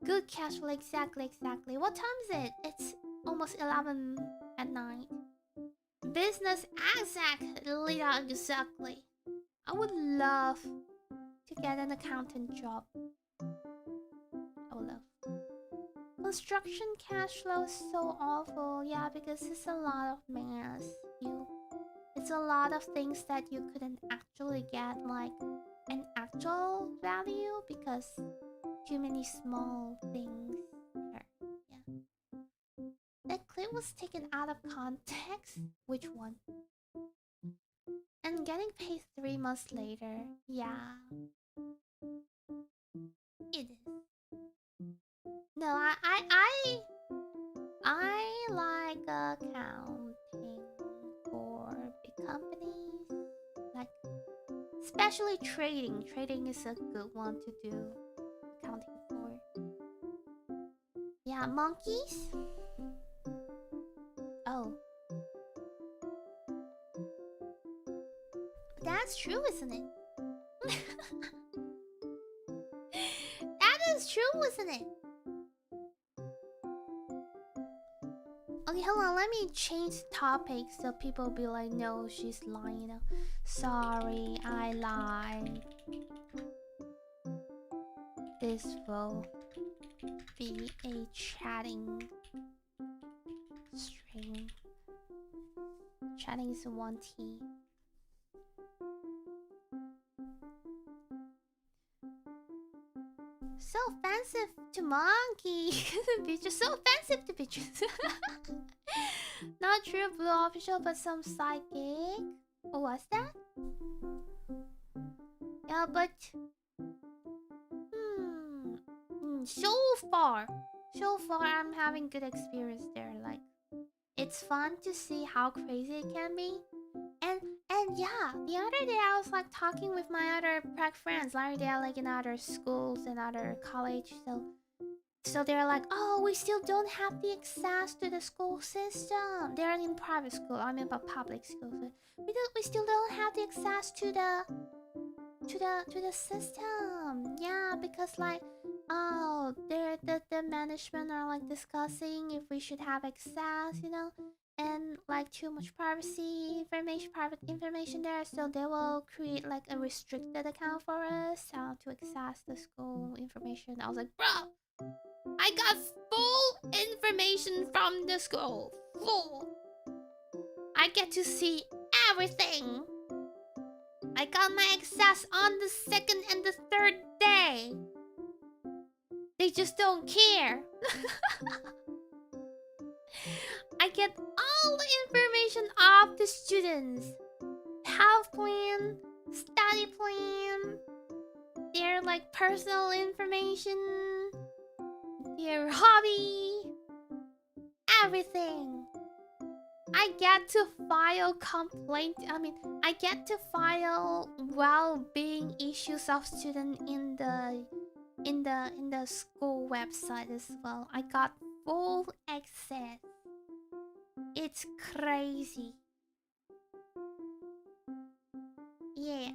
Good cash flow, exactly. What time is it? It's almost 11 at night. Business, exactly. Exactly. I would love to get an accountant job. I would love. Construction cash flow is so awful. Yeah, because it's a lot of mess. It's a lot of things that you couldn't actually get like an actual value because too many small things there. Yeah. That clip was taken out of context. Which one? And getting paid 3 months later. Yeah. It is. No, I like accounting for big companies. Like, especially trading. Trading is a good one to do accounting for. Yeah, monkeys? Oh. That's true, isn't it? That is true, isn't it? Okay, hold on. Let me change the topic so people be like, no, she's lying. You know? Sorry, I lied. This will be a chatting stream. Chatting is 1T. So offensive to monkey. Bitches, so offensive to bitches. Not true blue official, but some psychic. Oh, what's that? Yeah, but so far, I'm having good experience there. Like, it's fun to see how crazy it can be. And yeah, the other day I was like talking with my other prac friends. Like they are like in other schools and other college. So they're like, oh, we still don't have the access to the school system. They're in private school. I mean, but public school. So we still don't have the access to the system. Yeah, because like, oh, the management are like discussing if we should have access, you know, and like too much private information there. So they will create like a restricted account for us to access the school information. I was like, bro, I got full information from the school. Full. I get to see everything. I got my access on the second and the third day. They just don't care. I get all the information of the students. Health plan, study plan, their like personal information, their hobby, everything. I get to file complaint. I get to file well-being issues of student in the school website as well. I got full access. It's crazy. Yeah.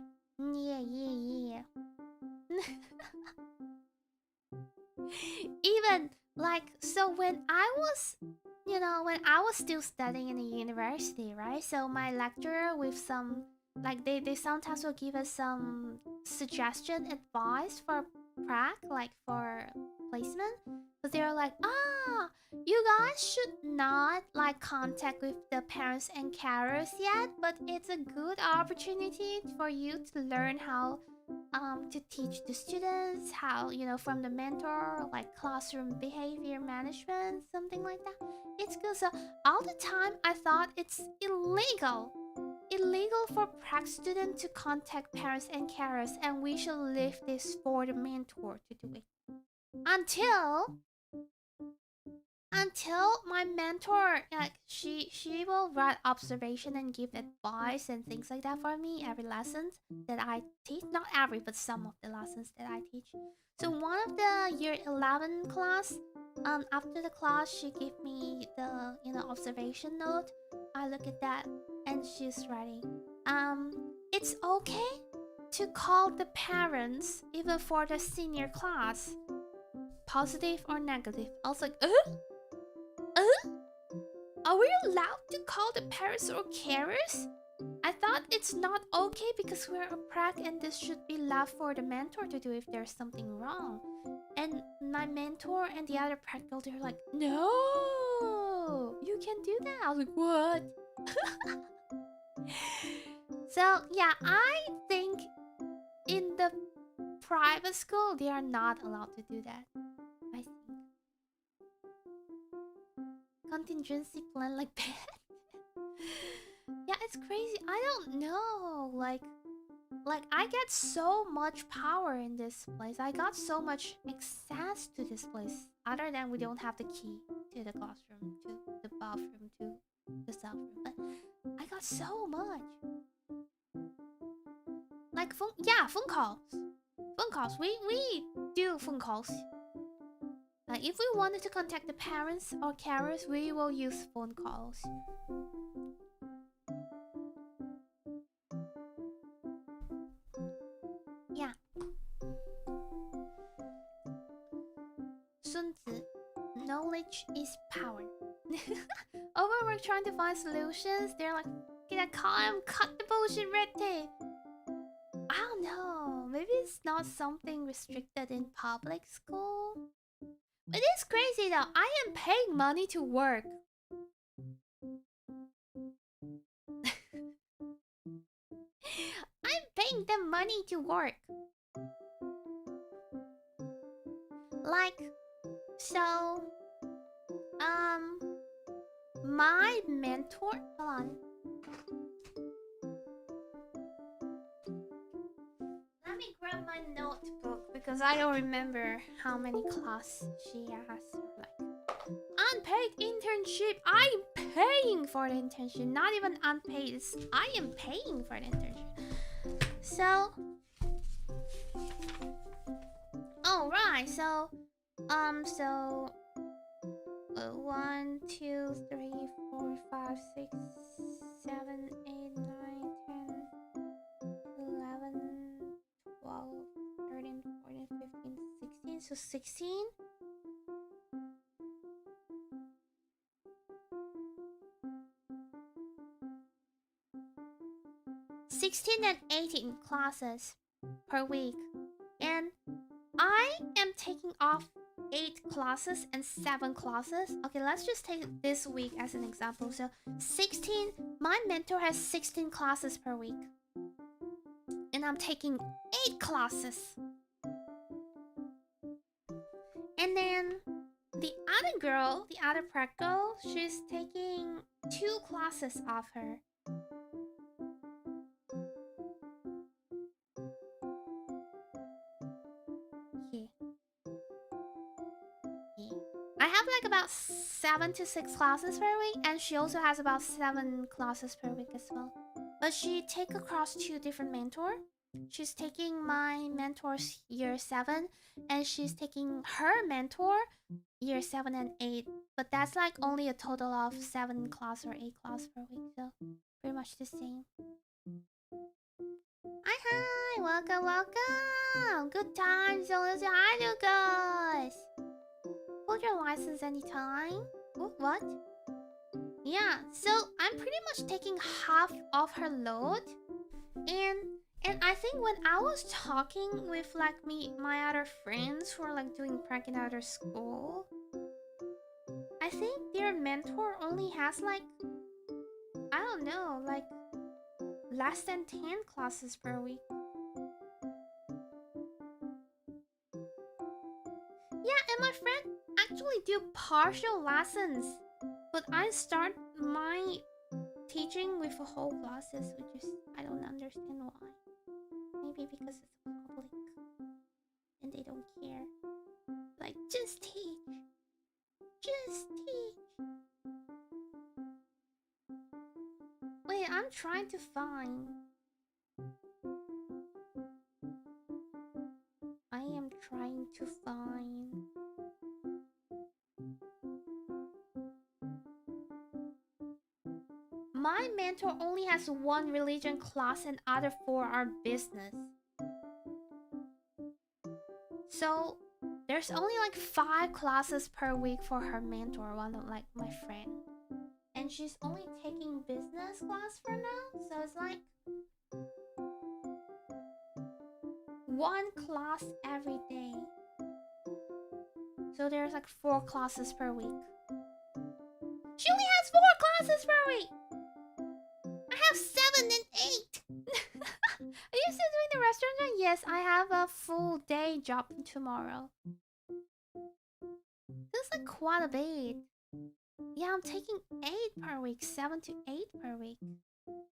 Even like, so when I was, when I was still studying in the university, right? So my lecturer with some, like they sometimes will give us some suggestion advice for prac, like for placement. But they're like, you guys should not like contact with the parents and carers yet, but it's a good opportunity for you to learn how to teach the students how, from the mentor, like classroom behavior management, something like that. It's good. So all the time I thought it's illegal for prac student to contact parents and carers, and we should leave this for the mentor to do it until my mentor, like she will write observation and give advice and things like that for me every lesson that I teach. Not every, but some of the lessons that I teach. So one of the year 11 class, after the class she gave me the observation note. I look at that and she's writing, it's okay to call the parents even for the senior class, positive or negative. I was like, are we allowed to call the parents or carers? I thought it's not okay because we're a prac and this should be left for the mentor to do if there's something wrong. And my mentor and the other prac girl, they're like, no, you can do that. I was like, what? So yeah, I think in the private school they are not allowed to do that. I think. contingency plan like that. Yeah, it's crazy. I don't know. Like I get so much power in this place. I got so much access to this place. Other than we don't have the key to the classroom, to the bathroom, to the staff room. But I got so much. Like phone calls. Phone calls. We do phone calls. Like if we wanted to contact the parents or carers, we will use phone calls. Yeah. Sun Tzu, knowledge is power. Overwork trying to find solutions. They're like, get a calm, cut the bullshit red tape. I don't know. Maybe it's not something restricted in public school. It is crazy though. I am paying money to work. I'm paying them money to work. Like, so, my mentor. Hold on. Let me grab my notebook because I don't remember how many classes she has. Like, unpaid internship. I'm paying for the internship. Not even unpaid. I am paying for the internship. So, oh right. So, 1, 2, 3, 4, 5, 6, 7, 8, 9, 10, 11, 12, 13, 14, 15, 16. So 16. And 18 classes per week, and I am taking off 8 classes and 7 classes. Okay, let's just take this week as an example. So 16, my mentor has 16 classes per week, and I'm taking 8 classes. And then the other girl, the other prep girl, she's taking 2 classes off her. I have like about 7 to 6 classes per week, and she also has about 7 classes per week as well. But she take across 2 different mentors. She's taking my mentor's year 7, and she's taking her mentor year 7 and 8. But that's like only a total of 7 class or 8 class per week, so pretty much the same. Hi, welcome. Good times. So let's say hi to you guys. Hold your license anytime. Oh, what? Yeah, so I'm pretty much taking half of her load, and I think when I was talking with like my other friends who are like doing prac in other school, I think their mentor only has like, I don't know, like less than 10 classes per week. Yeah, and my friend actually do partial lessons, but I start my teaching with a whole classes, which is, I don't understand why. Maybe because it's public and they don't care. Like, just teach. Just teach. Wait, I'm trying to find. I am trying to find. My mentor only has 1 religion class and other 4 are business. So there's only like 5 classes per week for her mentor, one of like my friend. And she's only taking business class for now, so it's like 1 class every day. So there's like 4 classes per week. She only has 4 classes per week. I have 7 and 8. Are you still doing the restaurant job? Yes, I have a full day job tomorrow. That's like quite a bit. Yeah, I'm taking 8 per week. 7 to 8 per week.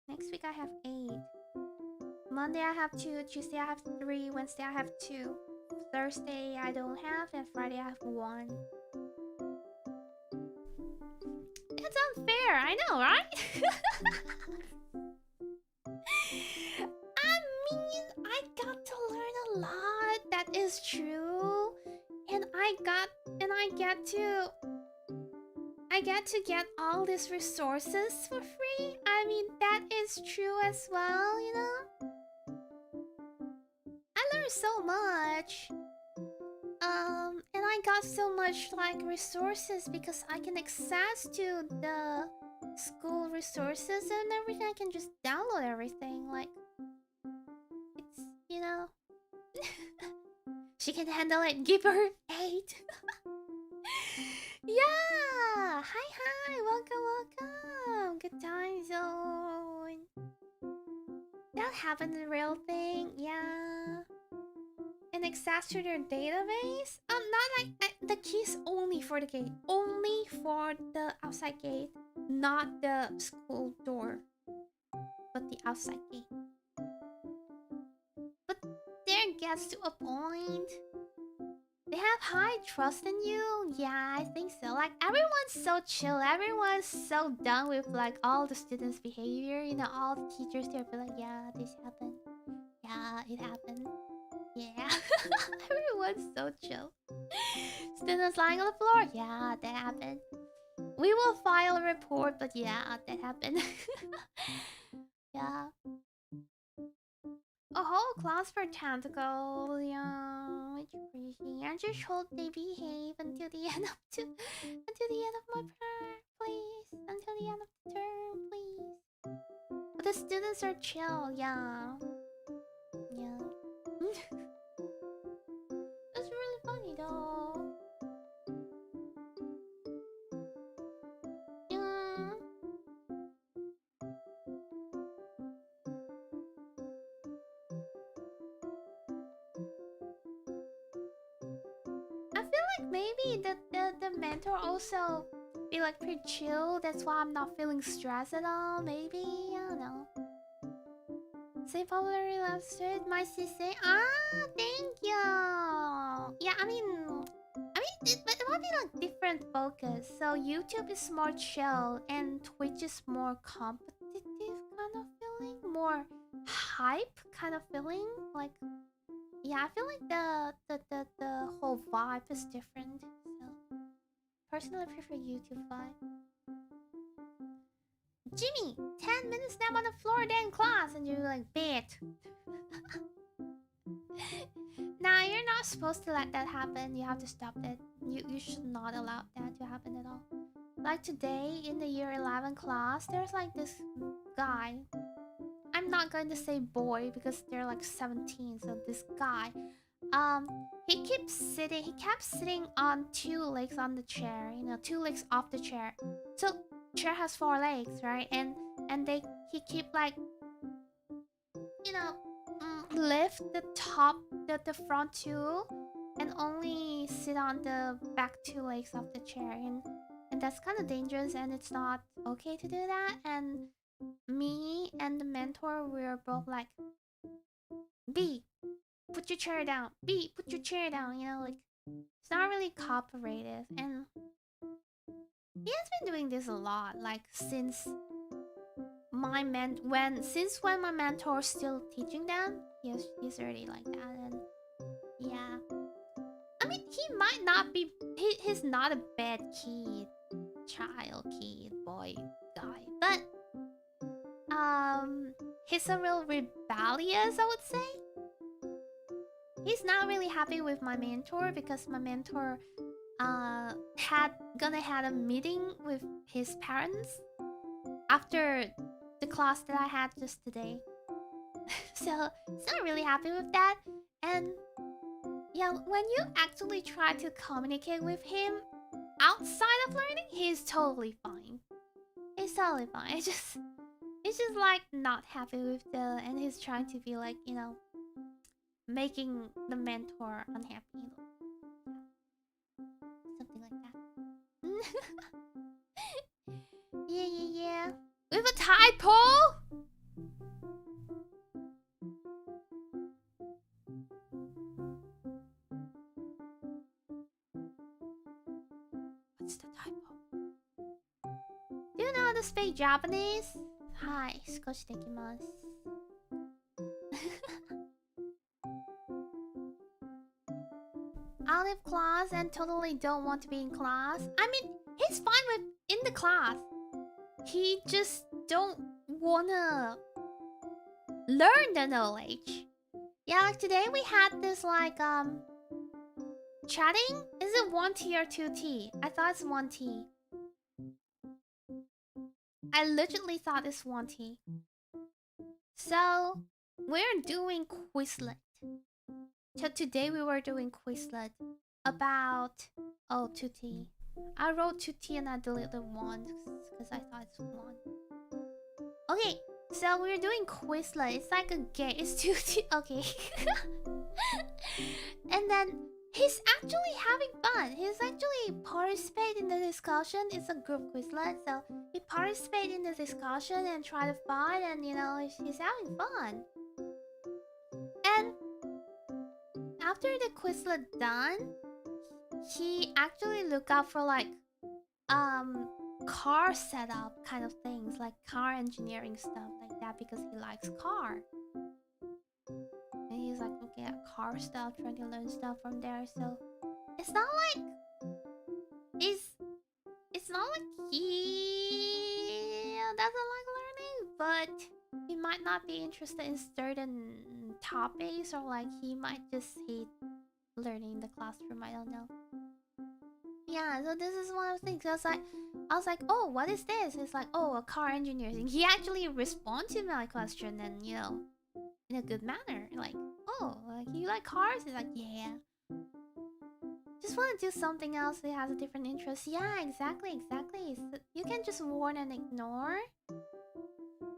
Next week I have 8. Monday I have 2. Tuesday I have 3. Wednesday I have 2. Thursday I don't have. And Friday I have 1. It's unfair, I know, right? I mean, I got to learn a lot. That is true. And I get to get all these resources for free. I mean, that is true as well, you know? I learned so much. And I got so much like resources because I can access to the school resources and everything. I can just download everything. Like, it's, you know, she can handle it. Give her 8. Yeah. Hi. Welcome. Good time zone. That happened in real thing. Yeah. And access to their database? Not like the keys only for the gate. Only for the outside gate. Not the school door. But the outside gate. But there gets to a point. They have high trust in you? Yeah, I think so. Like, everyone's so chill. Everyone's so done with, like, all the students' behavior. You know, all the teachers, they'll be like, yeah, this happened. Yeah, it happened. Yeah. Everyone's so chill. Students lying on the floor? Yeah, that happened. We will file a report, but yeah, that happened. Yeah. A whole class for tentacles, yeah, it's crazy. I just hope they behave until the end of my prayer, please. Until the end of the term, please. But the students are chill, yeah. Yeah. It's really funny though. Yeah. I feel like maybe the mentor also be like pretty chill. That's why I'm not feeling stressed at all. Maybe, I don't know. Say popularly last street, my sister. Ah, thank you. Yeah, I mean, it might be like different focus. So YouTube is more chill, and Twitch is more competitive kind of feeling, more hype kind of feeling. Like, yeah, I feel like the whole vibe is different. So, personally, I prefer YouTube vibe. Jimmy, 10 minutes nap on the floor, then class, and you're like, bet. Nah, you're not supposed to let that happen. You have to stop it. You should not allow that to happen at all. Like today in the year 11 class, there's like this guy. I'm not going to say boy because they're like 17. So this guy, he kept sitting on 2 legs on the chair. You know, 2 legs off the chair. So chair has 4 legs, right? And he keep like, you know, lift the top, the front 2, and only sit on the back 2 legs of the chair, and that's kind of dangerous, and it's not okay to do that. And me and the mentor, we were both like, B, put your chair down. B, put your chair down. You know, like, it's not really cooperative, and he has been doing this a lot, like since when my mentor's still teaching them. He's already like that. And yeah, I mean, he might not be, he's not a bad kid, boy, guy, but he's a real rebellious, I would say. He's not really happy with my mentor because my mentor had a meeting with his parents after the class that I had just today. So he's not really happy with that. And yeah, when you actually try to communicate with him outside of learning, he's totally fine. He's totally fine. He's just like not happy with and he's trying to be like, you know, making the mentor unhappy. Something like that. Yeah. We have a typo? What's the typo? Do you know how to speak Japanese? Hi, 少しできます. Out of class and totally don't want to be in class. I mean, he's fine with in the class. He just don't wanna learn the knowledge. Yeah, like today we had this like chatting. Is it 1T or 2T? I thought it's 1T. I literally thought it's 1T. So we're doing Quizlet. So today we were doing Quizlet about 2T. I wrote 2T and I deleted 1 because I thought it's 1. Okay, so we're doing Quizlet. It's like a game. It's 2T. Okay. And then he's actually having fun. He's actually participating in the discussion. It's a group Quizlet, so he participated in the discussion and tried to find, and you know, he's having fun. And after the Quizlet done, he actually looked up for like car setup kind of things, like car engineering stuff like that, because he likes car. And he's like looking at car stuff, trying to learn stuff from there. So it's not like it's not like he doesn't like learning, but he might not be interested in certain topics, or like he might just hate learning in the classroom. I don't know. Yeah, so this is one of the things. I was like, oh, what is this? It's like, oh, a car engineer thing. He actually responded to my question, and you know, in a good manner. Like, oh, like you like cars? He's like, yeah. Just want to do something else that has a different interest. Yeah, exactly. So you can just warn and ignore.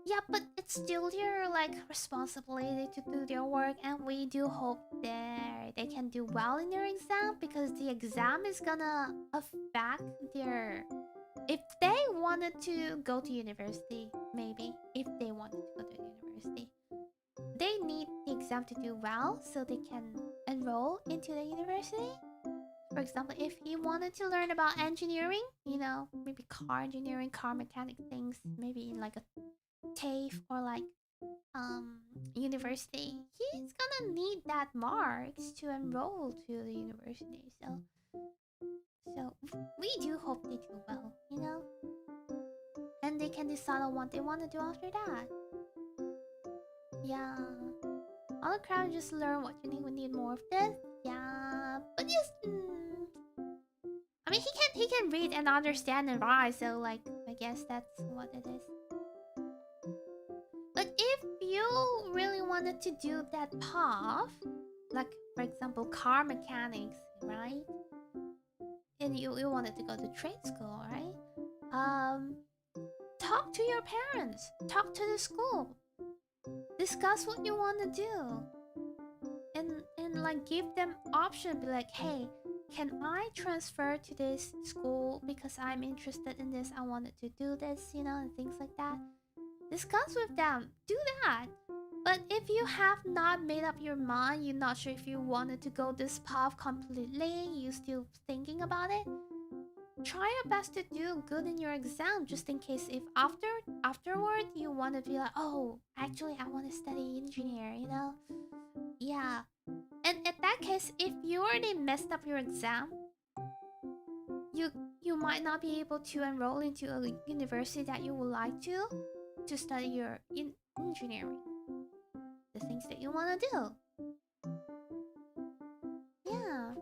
Yeah, but it's still your like responsibility to do their work, and we do hope that they can do well in their exam, because the exam is gonna affect their, if they wanted to go to university, maybe if they wanted to go to university, they need the exam to do well so they can enroll into the university. For example, if he wanted to learn about engineering, you know, maybe car engineering, car mechanic things, maybe in like a TAFE or like university, he's gonna need that marks to enroll to the university. So we do hope they do well, you know, and they can decide on what they want to do after that. Yeah, all the crowd just learn what you need. We need more of this. Yeah, but just I mean, he can read and understand and write, so like I guess that's what it is. But if you really wanted to do that path, like for example car mechanics, right? And you wanted to go to trade school, right? Talk to your parents, talk to the school, discuss what you want to do, and like give them option. Be like, hey, can I transfer to this school because I'm interested in this, I wanted to do this, you know, and things like that. Discuss with them, do that. But if you have not made up your mind, you're not sure if you wanted to go this path completely, you're still thinking about it, try your best to do good in your exam, just in case if afterward you want to be like, oh, actually I want to study engineer, you know. Yeah. And in that case, if you already messed up your exam, you might not be able to enroll into a university that you would like to study your engineering, the things that you want to do. Yeah.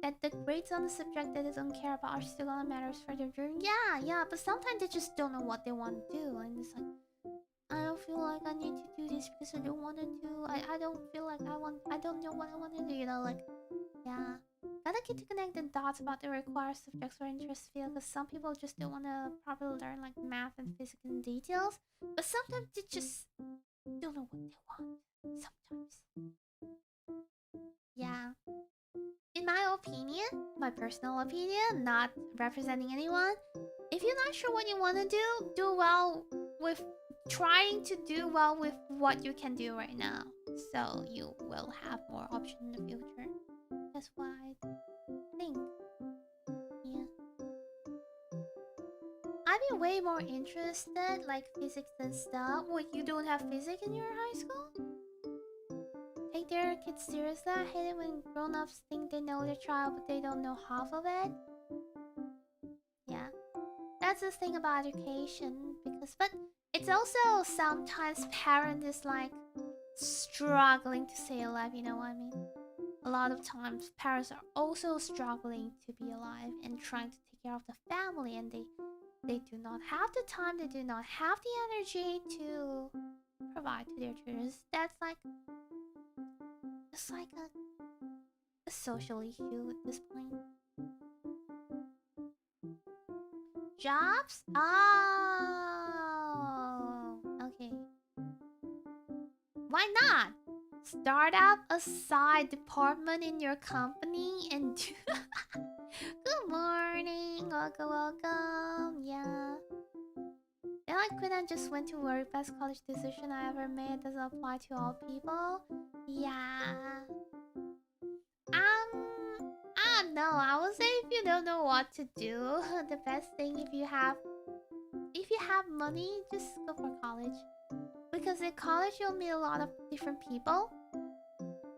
That the grades on the subject that they don't care about are still gonna matter for their journey. Yeah, but sometimes they just don't know what they want to do, and it's like, I don't feel like I need to do this because I don't want to do. I don't feel like I don't know what I want to do. You know, like, yeah. Gotta get to connect the dots about the required subjects or interest field, because some people just don't want to properly learn like math and physics in details, but sometimes they just don't know what they want. Sometimes. Yeah. In my opinion, my personal opinion, not representing anyone. If you're not sure what you want to do well with trying to do well with what you can do right now, so you will have more options in the future. That's what I think. Yeah. I'd be way more interested, like physics and stuff. What, you don't have physics in your high school? Take their kids seriously. I hate it when grown-ups think they know their child, but they don't know half of it. Yeah, that's the thing about education. But it's also sometimes parent is like struggling to stay alive. You know what I mean? A lot of times parents are also struggling to be alive and trying to take care of the family, and they do not have the time, they do not have the energy to provide to their children. That's like, it's like a social issue at this point. Jobs? Oh, okay. Why not? Start up a side department in your company and do... Good morning, welcome. Yeah. And like when I just went to work, best college decision I ever made. Doesn't apply to all people. Yeah. I don't know. I would say if you don't know what to do, the best thing if you have money, just go for college. Because in college you'll meet a lot of different people.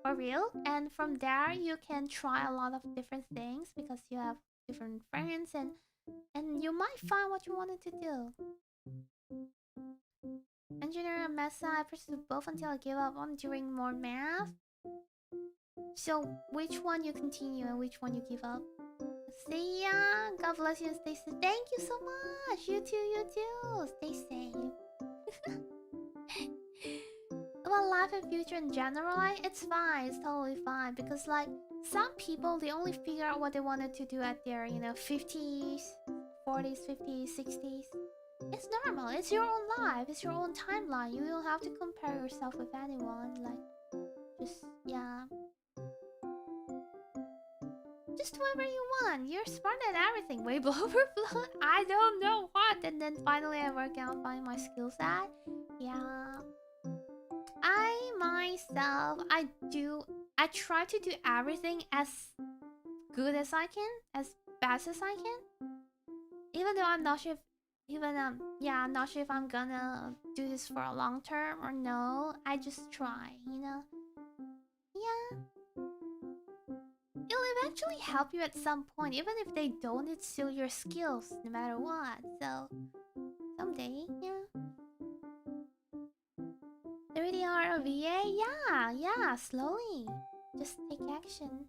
For real. And from there you can try a lot of different things because you have different friends, and you might find what you wanted to do. Engineering and math, I pursued both until I gave up on doing more math. So which one you continue and which one you give up? See ya. God bless you and stay safe. Thank you so much. You too. Stay safe. About life and future in general, like, it's fine. It's totally fine. Because like some people, they only figure out what they wanted to do at their, 50s, 40s, 50s, 60s. It's normal. It's your own life. It's your own timeline. You don't have to compare yourself with anyone. Like, yeah. Just do whatever you want. You're smart at everything. Way below blood. I don't know what. And then finally I work out, find my skill set. Yeah. I myself, I try to do everything as good as I can, as best as I can. Even though I'm not sure if I'm not sure if I'm gonna do this for a long term or no. I just try, Yeah. It'll eventually help you at some point. Even if they don't, it's still your skills, no matter what. So, someday, yeah. 3DR or VA? Yeah, slowly. Just take action.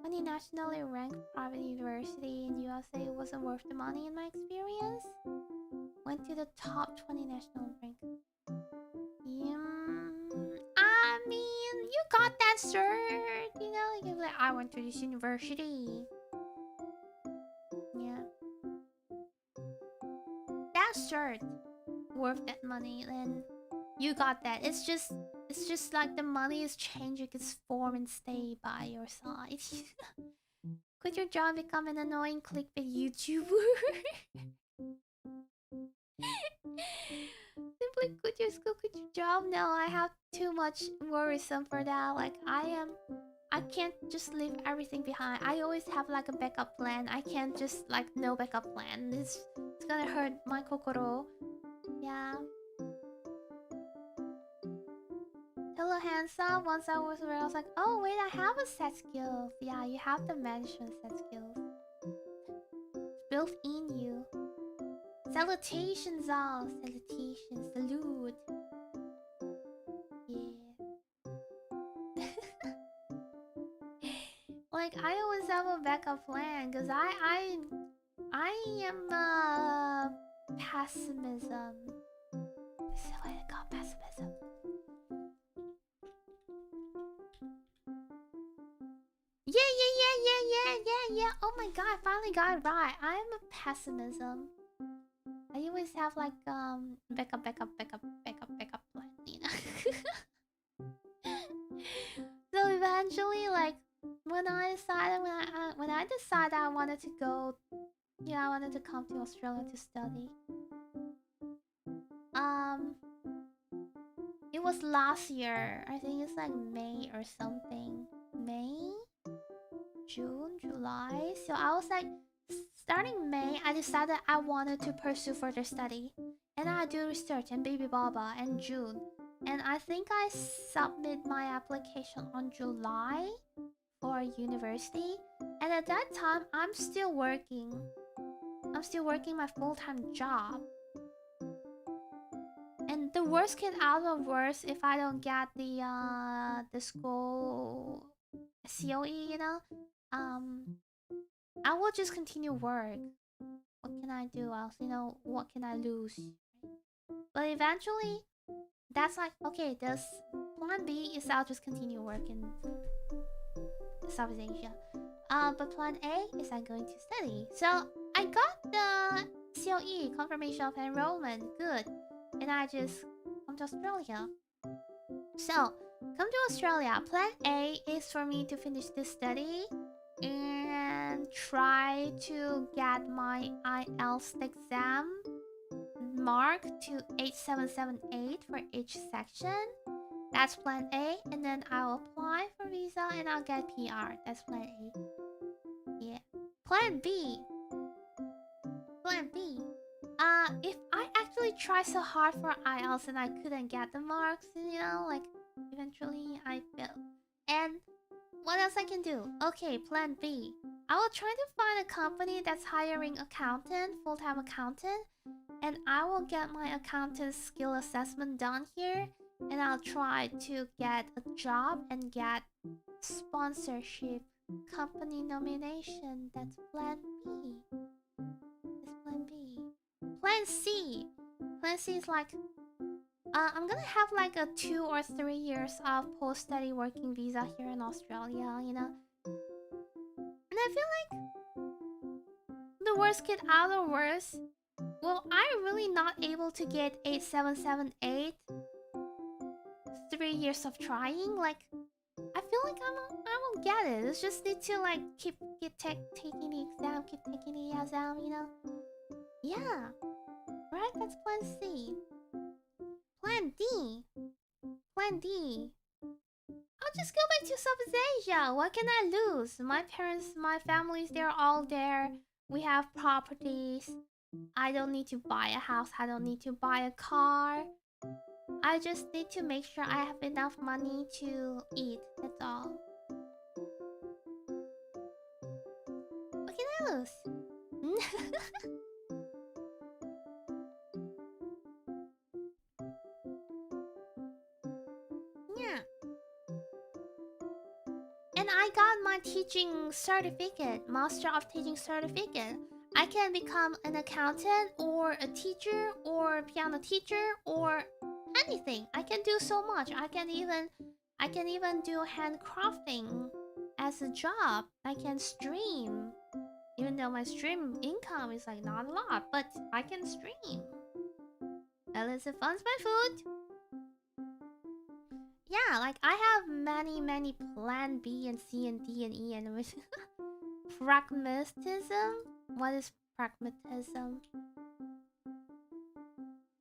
20 nationally ranked private university in USA wasn't worth the money in my experience. Went to the top 20 national rank. I mean, you got that cert, You're like, I went to this university. Yeah. That cert worth that money, then you got that. It's just like the money is changing its form and stay by your side. Quit your job, become an annoying clickbait YouTuber. Simply quit your school, quit your job. No, I have too much worrisome for that. Like, I can't just leave everything behind. I always have like a backup plan. I can't just like no backup plan. It's gonna hurt my kokoro. Yeah. Hello, handsome. Once I was where I was like, oh wait, I have a set skills. Yeah, you have the management set skills. It's built in you. Salutations all. Salutations. Salute. Yeah. Like, I always have a backup plan because I am pessimism. This is what I call pessimism. Yeah. Oh my god, I finally got it right. I'm a pessimism. I always have like backup plan, So eventually, like, when I decided I wanted to go, yeah, I wanted to come to Australia to study. Um, it was last year. I think it's like May or something. May, June, July. So I was like, starting May, I decided I wanted to pursue further study, and I do research and baby baba in June, and I think I submit my application on July for university. And at that time, I'm still working. I'm still working my full-time job. And the worst case out of worst, if I don't get the school COE, I will just continue work. What can I do else? What can I lose? But eventually, that's like, okay, this plan B is I'll just continue working Southeast Asia. But plan A is I'm going to study. So I got the COE confirmation of enrollment. Good. And I just come to Australia. So, come to Australia. Plan A is for me to finish this study and try to get my IELTS exam mark to 8778 for each section. That's plan A, and then I'll apply for visa and I'll get PR. That's plan A. Yeah. Plan B. Plan B. If I actually try so hard for IELTS and I couldn't get the marks, like eventually I fail. And what else I can do? Okay, plan B. I will try to find a company that's hiring accountant, full-time accountant, and I will get my accountant skill assessment done here, and I'll try to get a job and get sponsorship, company nomination. That's plan B. That's plan B. Plan C. Plan C is like, I'm gonna have like a 2 or 3 years of post-study working visa here in Australia, And I feel like the worst kid out of worst. Well, I'm really not able to get 8778 3 years of trying. Like, I feel like I won't get it. It's just need to like taking the exam, keep taking the exam, Yeah. Right? That's plan C. Plan D. Plan D. I'll just go back to Southeast Asia. What can I lose? My parents, my families, they're all there. We have properties. I don't need to buy a house. I don't need to buy a car. I just need to make sure I have enough money to eat. That's all. What can I lose? Yeah. And I got my teaching certificate, Master of Teaching certificate. I can become an accountant or a teacher or piano teacher or anything. I can do so much. I can even do handcrafting as a job. I can stream. Even though my stream income is like not a lot, but I can stream. At least it funds my food. Yeah, like I have many plan B and C and D and E and which pragmatism? What is pragmatism?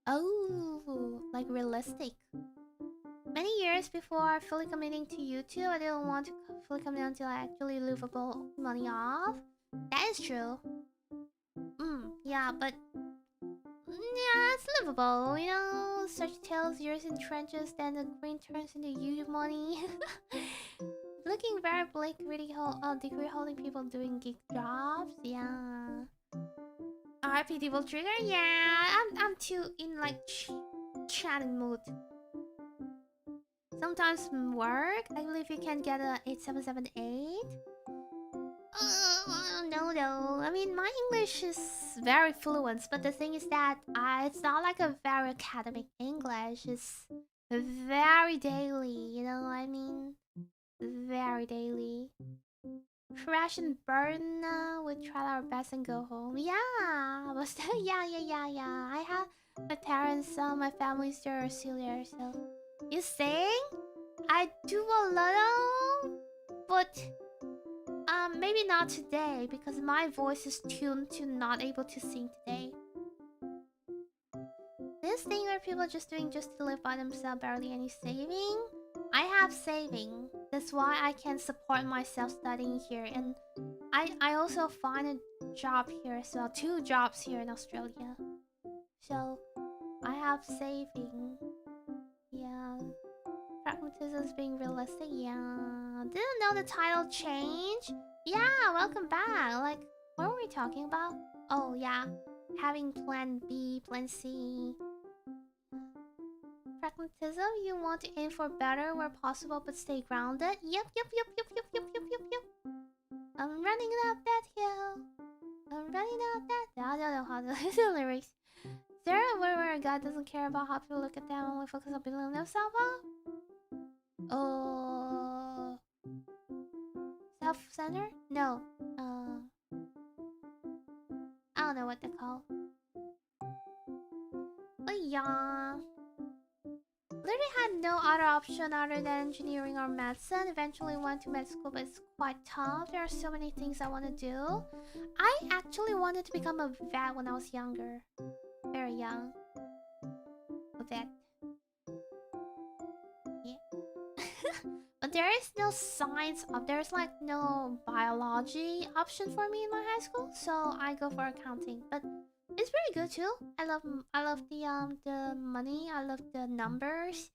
Oh, like realistic. Many years before fully committing to YouTube, I didn't want to fully commit until I actually livable money off. That is true. Yeah, but yeah, it's livable, Such tales, years in trenches, then the green turns into YouTube money. Looking very bleak, really degree holding people doing gig jobs. Yeah. RIP Devil Trigger. Yeah, I'm too in like chatting mood. Sometimes work. I believe you can get a 8778. No, though. I mean, my English is very fluent, but the thing is that it's not like a very academic English. It's very daily, you know what I mean? Very daily. Crash and burn. We try our best and go home. Yeah, but still, yeah. I have my parents, my family still there. So, you sing? I do a little, but Maybe not today because my voice is tuned to not able to sing today. This thing where people are just doing just to live by themselves, barely any saving. I have saving. That's why I can support myself studying here, and I also find a job here as well. 2 jobs here in Australia. So I have saving. Yeah. Pragmatism is being realistic. Yeah. Didn't know the title change. Yeah, welcome back. Like, what were we talking about? Oh yeah. Having plan B, plan C. Pragmatism, you want to aim for better where possible but stay grounded. Yep. I'm running up that hill. I'm running up that. I don't know how to the lyrics. Is there a world where a guy doesn't care about how people look at them, only focus on building themselves up? Oh, self-centered? No. I don't know what they're called. But yeah. Literally had no other option other than engineering or medicine. Eventually went to med school, but it's quite tough. There are so many things I want to do. I actually wanted to become a vet when I was younger. Very young. A vet. Yeah. But there is no science there's like no biology option for me in my high school, so I go for accounting. But it's pretty good too. I love the money. I love the numbers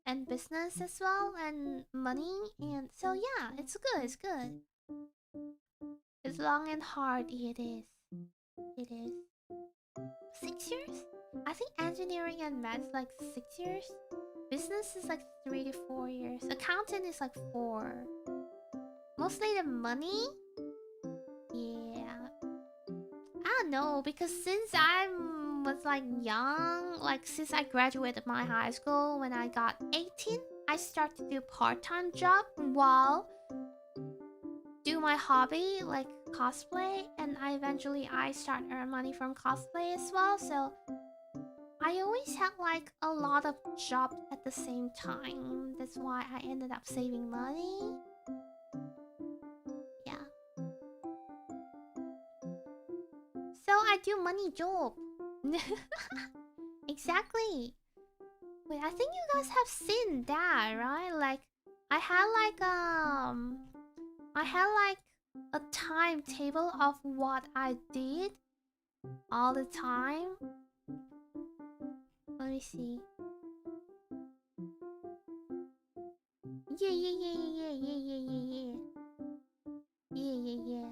and business as well, and money. And so yeah, it's good. It's good. It's long and hard. It is. It is. 6 years? I think engineering and math is like 6 years. Business is like 3 to 4 years. Accounting is like 4. Mostly the money. Yeah. I don't know, because since I was like young, like since I graduated my high school when I got 18, I started to do part-time job while do my hobby like cosplay, and I start earn money from cosplay as well. So I always had like a lot of jobs at the same time. That's why I ended up saving money. Yeah. So I do money job. Exactly. Wait, I think you guys have seen that, right? Like, I had like a timetable of what I did all the time. Let me see. Yeah.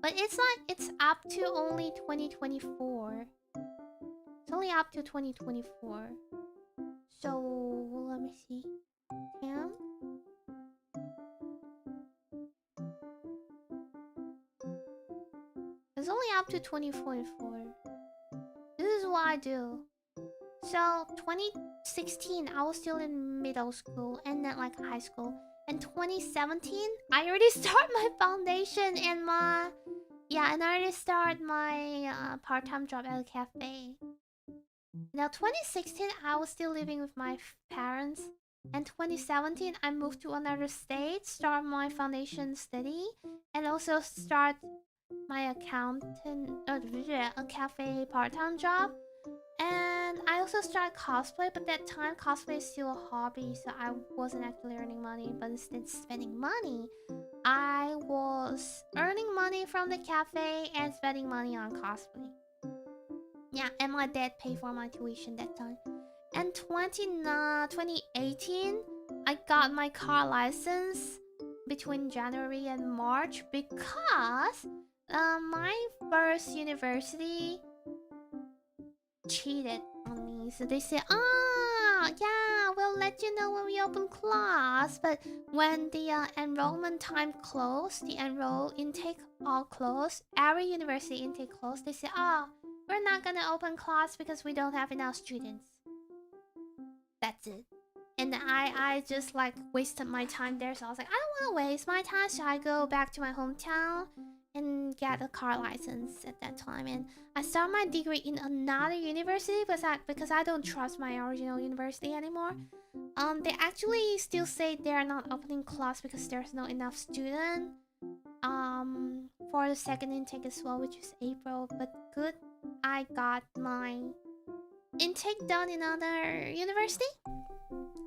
But it's like it's up to only 2024. It's only up to 2024. So let me see. Damn. It's only up to 2024. This is what I do. So 2016, I was still in middle school and then like high school. And 2017, I already start my foundation and my and I already start my part-time job at a cafe. Now 2016, I was still living with my parents. And 2017, I moved to another state, start my foundation study, and also start my a cafe part-time job. And I also started cosplay, but that time cosplay is still a hobby, so I wasn't actually earning money, but instead spending money. I was earning money from the cafe and spending money on cosplay. Yeah, and my dad paid for my tuition that time. And 2018, I got my car license between January and March because my first university cheated on me. So they said, yeah, we'll let you know when we open class. But when the enrollment time closed, the enroll intake all closed, every university intake closed, they said, we're not gonna open class because we don't have enough students. That's it. And I just like wasted my time there, so I was like, I don't want to waste my time, so I go back to my hometown and get a car license at that time. And I start my degree in another university because I don't trust my original university anymore. They actually still say they're not opening class because there's not enough student. for the second intake as well, which is April. But good, I got my intake done in another university.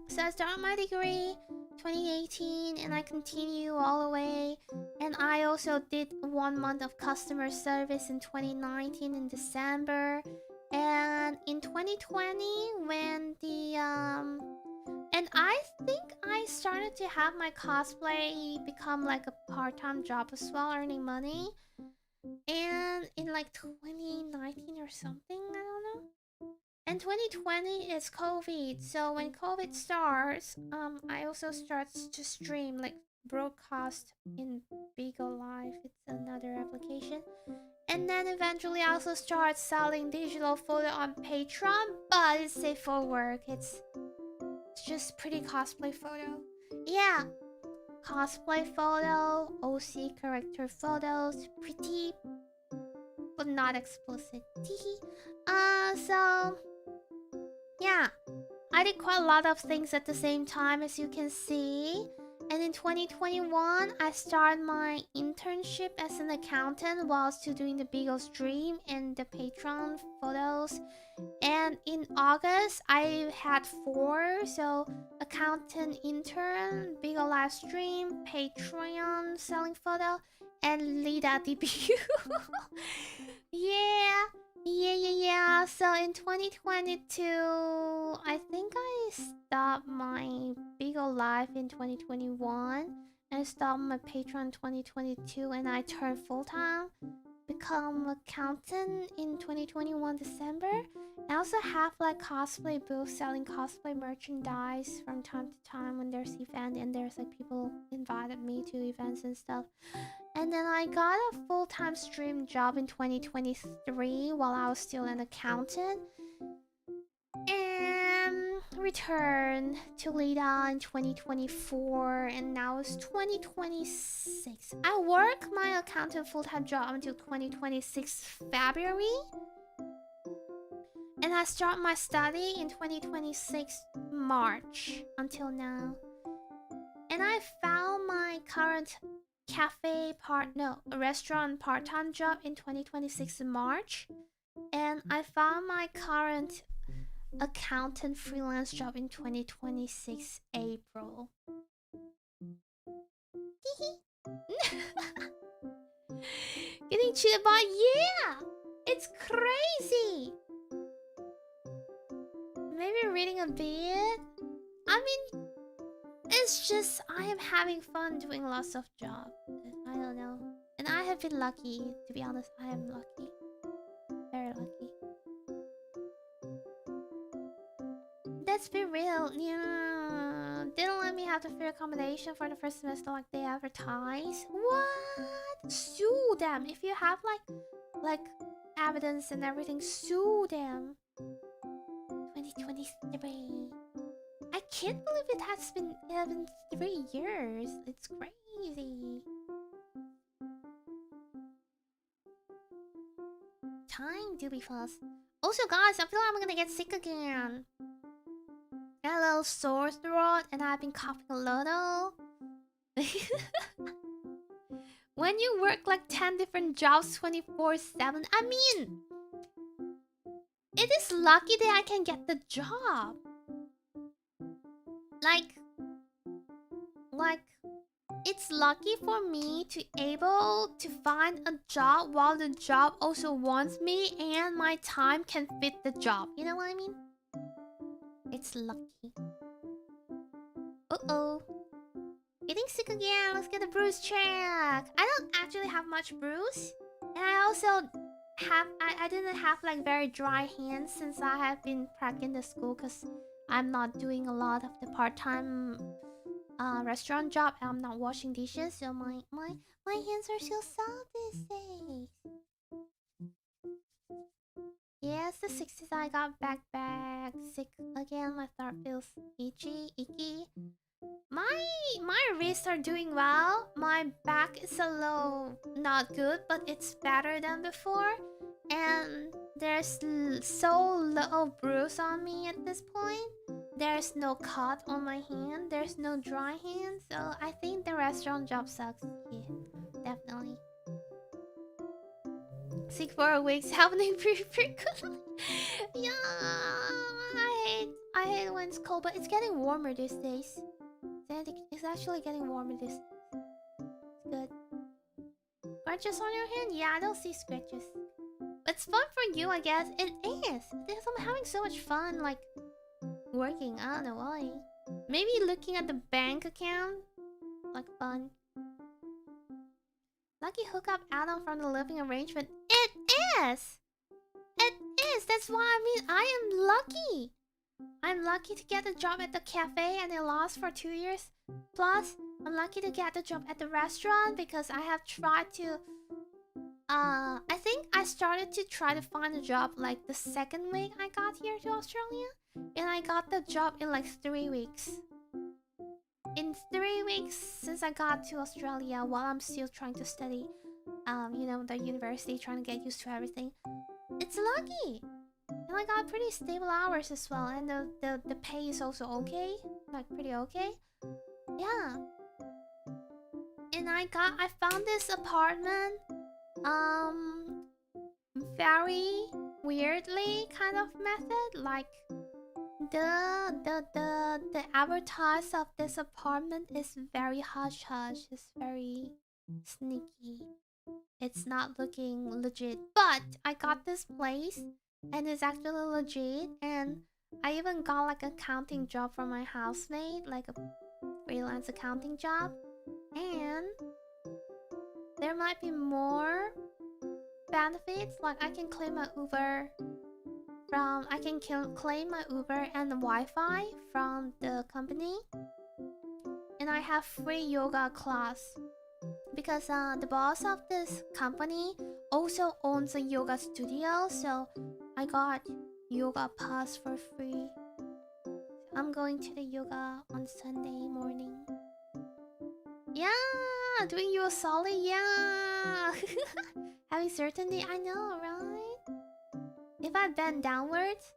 So I started my degree 2018 and I continue all the way. And I also did 1 month of customer service in 2019 in December. And in 2020 when the and I think I started to have my cosplay become like a part-time job as well, earning money. And in like 2019 or something, I don't know. And 2020 is COVID, so when COVID starts, I also start to stream, like broadcast in Beagle Live. It's another application. And then eventually I also start selling digital photo on Patreon, but it's safe for work. It's just pretty cosplay photo. Yeah, cosplay photo, OC character photos, pretty, but not explicit. So yeah, I did quite a lot of things at the same time, as you can see. And in 2021, I started my internship as an accountant while still doing the Beagle stream and the Patreon photos. And in August, I had 4. So accountant, intern, Beagle live stream, Patreon selling photo, and Lida DBU. Yeah. Yeah. So in 2022, I think I stopped my Beagle Live in 2021. I stopped my Patreon in 2022 and I turned full-time. Become accountant in 2021 December. I also have like cosplay booths selling cosplay merchandise from time to time when there's event and there's like people invited me to events and stuff. And then I got a full-time stream job in 2023 while I was still an accountant. And returned to Lida in 2024 and now it's 2026. I work my accountant full-time job until 2026 February. And I start my study in 2026 March until now. And I found my current restaurant part-time job in 2026 March. And I found my current accountant freelance job in 2026 April. Getting cheated by, yeah! It's crazy! Maybe reading a bit? I mean, it's just I am having fun doing lots of jobs. I don't know. And I have been lucky, to be honest. I am lucky. Very lucky. Let's be real. Yeah, didn't let me have the free accommodation for the first semester like they advertise. What? Sue them. If you have like evidence and everything, sue them. 2023. I can't believe it has been 3 years. It's crazy. Time to be fast. Also, guys, I feel like I'm gonna get sick again. Got a little sore throat, and I've been coughing a little. When you work like 10 different jobs 24/7, I mean, it is lucky that I can get the job. Like, it's lucky for me to able to find a job while the job also wants me and my time can fit the job. You know what I mean? It's lucky. Uh-oh. Getting sick again. Let's get a bruise check. I don't actually have much bruise. And I also have... I didn't have like very dry hands since I have been practicing the school because I'm not doing a lot of the part-time restaurant job. I'm not washing dishes, so my hands are still soft these days. Yes, the 60s I got back sick again. My throat feels icky. My wrists are doing well. My back is a little not good, but it's better than before. And there's so little bruise on me at this point. There's no cut on my hand. There's no dry hand. So I think the restaurant job sucks. Yeah, definitely. Sick for a week's happening pretty frequently. Yeah, I hate when it's cold, but it's getting warmer these days. It's actually getting warmer this. It's good. Scratches on your hand? Yeah, I don't see scratches. It's fun for you, I guess. It is. I'm having so much fun, like working. I don't know why. Maybe looking at the bank account, like fun. Lucky hookup add-on from the living arrangement. It is. It is. That's why I am lucky. I'm lucky to get a job at the cafe and it lasts for 2 years. Plus, I'm lucky to get the job at the restaurant because I have tried to... I think I started to try to find a job like the second week I got here to Australia. And I got the job in like 3 weeks. In 3 weeks since I got to Australia while I'm still trying to study, you know, the university, trying to get used to everything. It's lucky. And I got pretty stable hours as well, and the pay is also okay, like pretty okay. Yeah. And I found this apartment, very weirdly kind of method. Like the advertise of this apartment is very hush hush. It's very sneaky. It's not looking legit, but I got this place and it's actually legit. And I even got like an accounting job from my housemate, like a freelance accounting job. And there might be more benefits, like I can claim my Uber from claim my Uber and the Wi-Fi from the company, and I have free yoga class because the boss of this company also owns a yoga studio, so I got yoga pass for free. I'm going to the yoga on Sunday morning. Yeah, doing you a solid. Yeah. Having certainty, I know, right? If I bend downwards,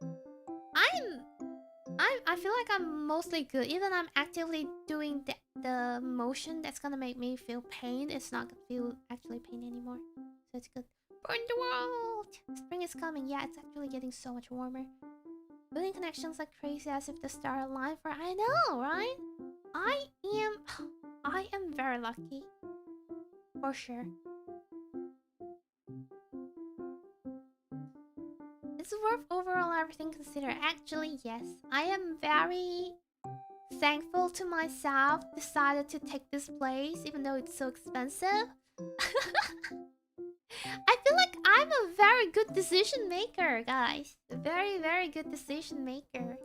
I feel like I'm mostly good. Even I'm actively doing the motion that's gonna make me feel pain. It's not gonna feel actually pain anymore, so it's good. Burn the world! Spring is coming. Yeah, it's actually getting so much warmer. Building connections like crazy as if the star aligned for. I know, right? I am very lucky, for sure. It's worth overall everything considered. Actually, yes. I am very thankful to myself decided to take this place even though it's so expensive. I feel like I'm a very good decision maker, guys. A very, very good decision maker.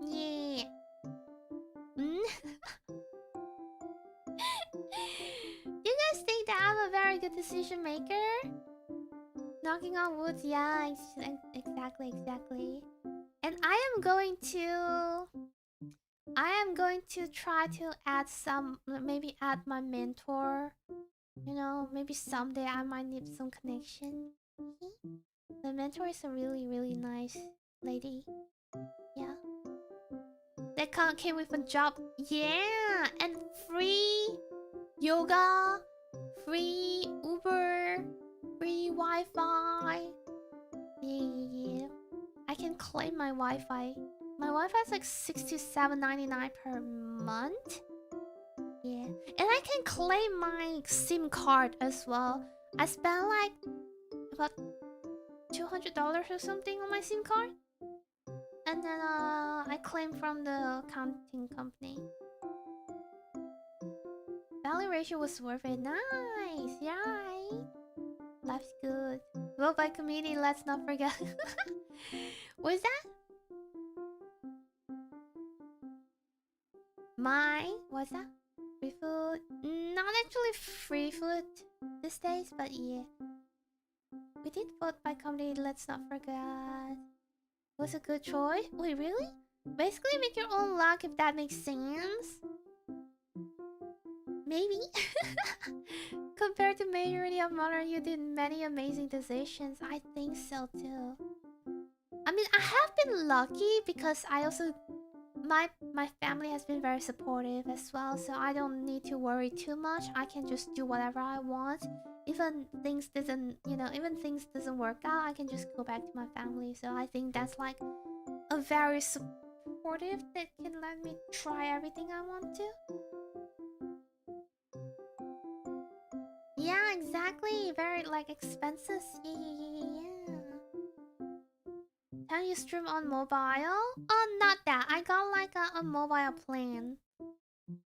Yeah. You guys think that I'm a very good decision maker? Knocking on wood, yeah, exactly. And I am going to try to add some, maybe add my mentor. You know, maybe someday I might need some connection. The mentor is a really, really nice lady. Yeah. That came with a job. Yeah, and free yoga, free Uber, free Wi-Fi. Yeah. I can claim my Wi-Fi. My Wi-Fi is like $67.99 per month. Yeah. And I can claim my SIM card as well. I spent like about $200 or something on my SIM card. And then I claim from the accounting company. Value ratio was worth it. Nice. Yeah, right? Life's good. Vote by committee, let's not forget. What's that? What's that? Free food? Not actually free food these days, but yeah. We did vote by committee, let's not forget. Was a good choice? Wait, really? Basically make your own luck, if that makes sense. Maybe. Compared to majority of modern, you did many amazing decisions. I think so too. I mean, I have been lucky because I also... my family has been very supportive as well, so I don't need to worry too much. I can just do whatever I want. Even things doesn't work out, I can just go back to my family. So I think that's like a very supportive that can let me try everything I want to. Yeah, exactly. Very like expenses. Yeah. Can you stream on mobile? Oh, not that. I got like a mobile plan.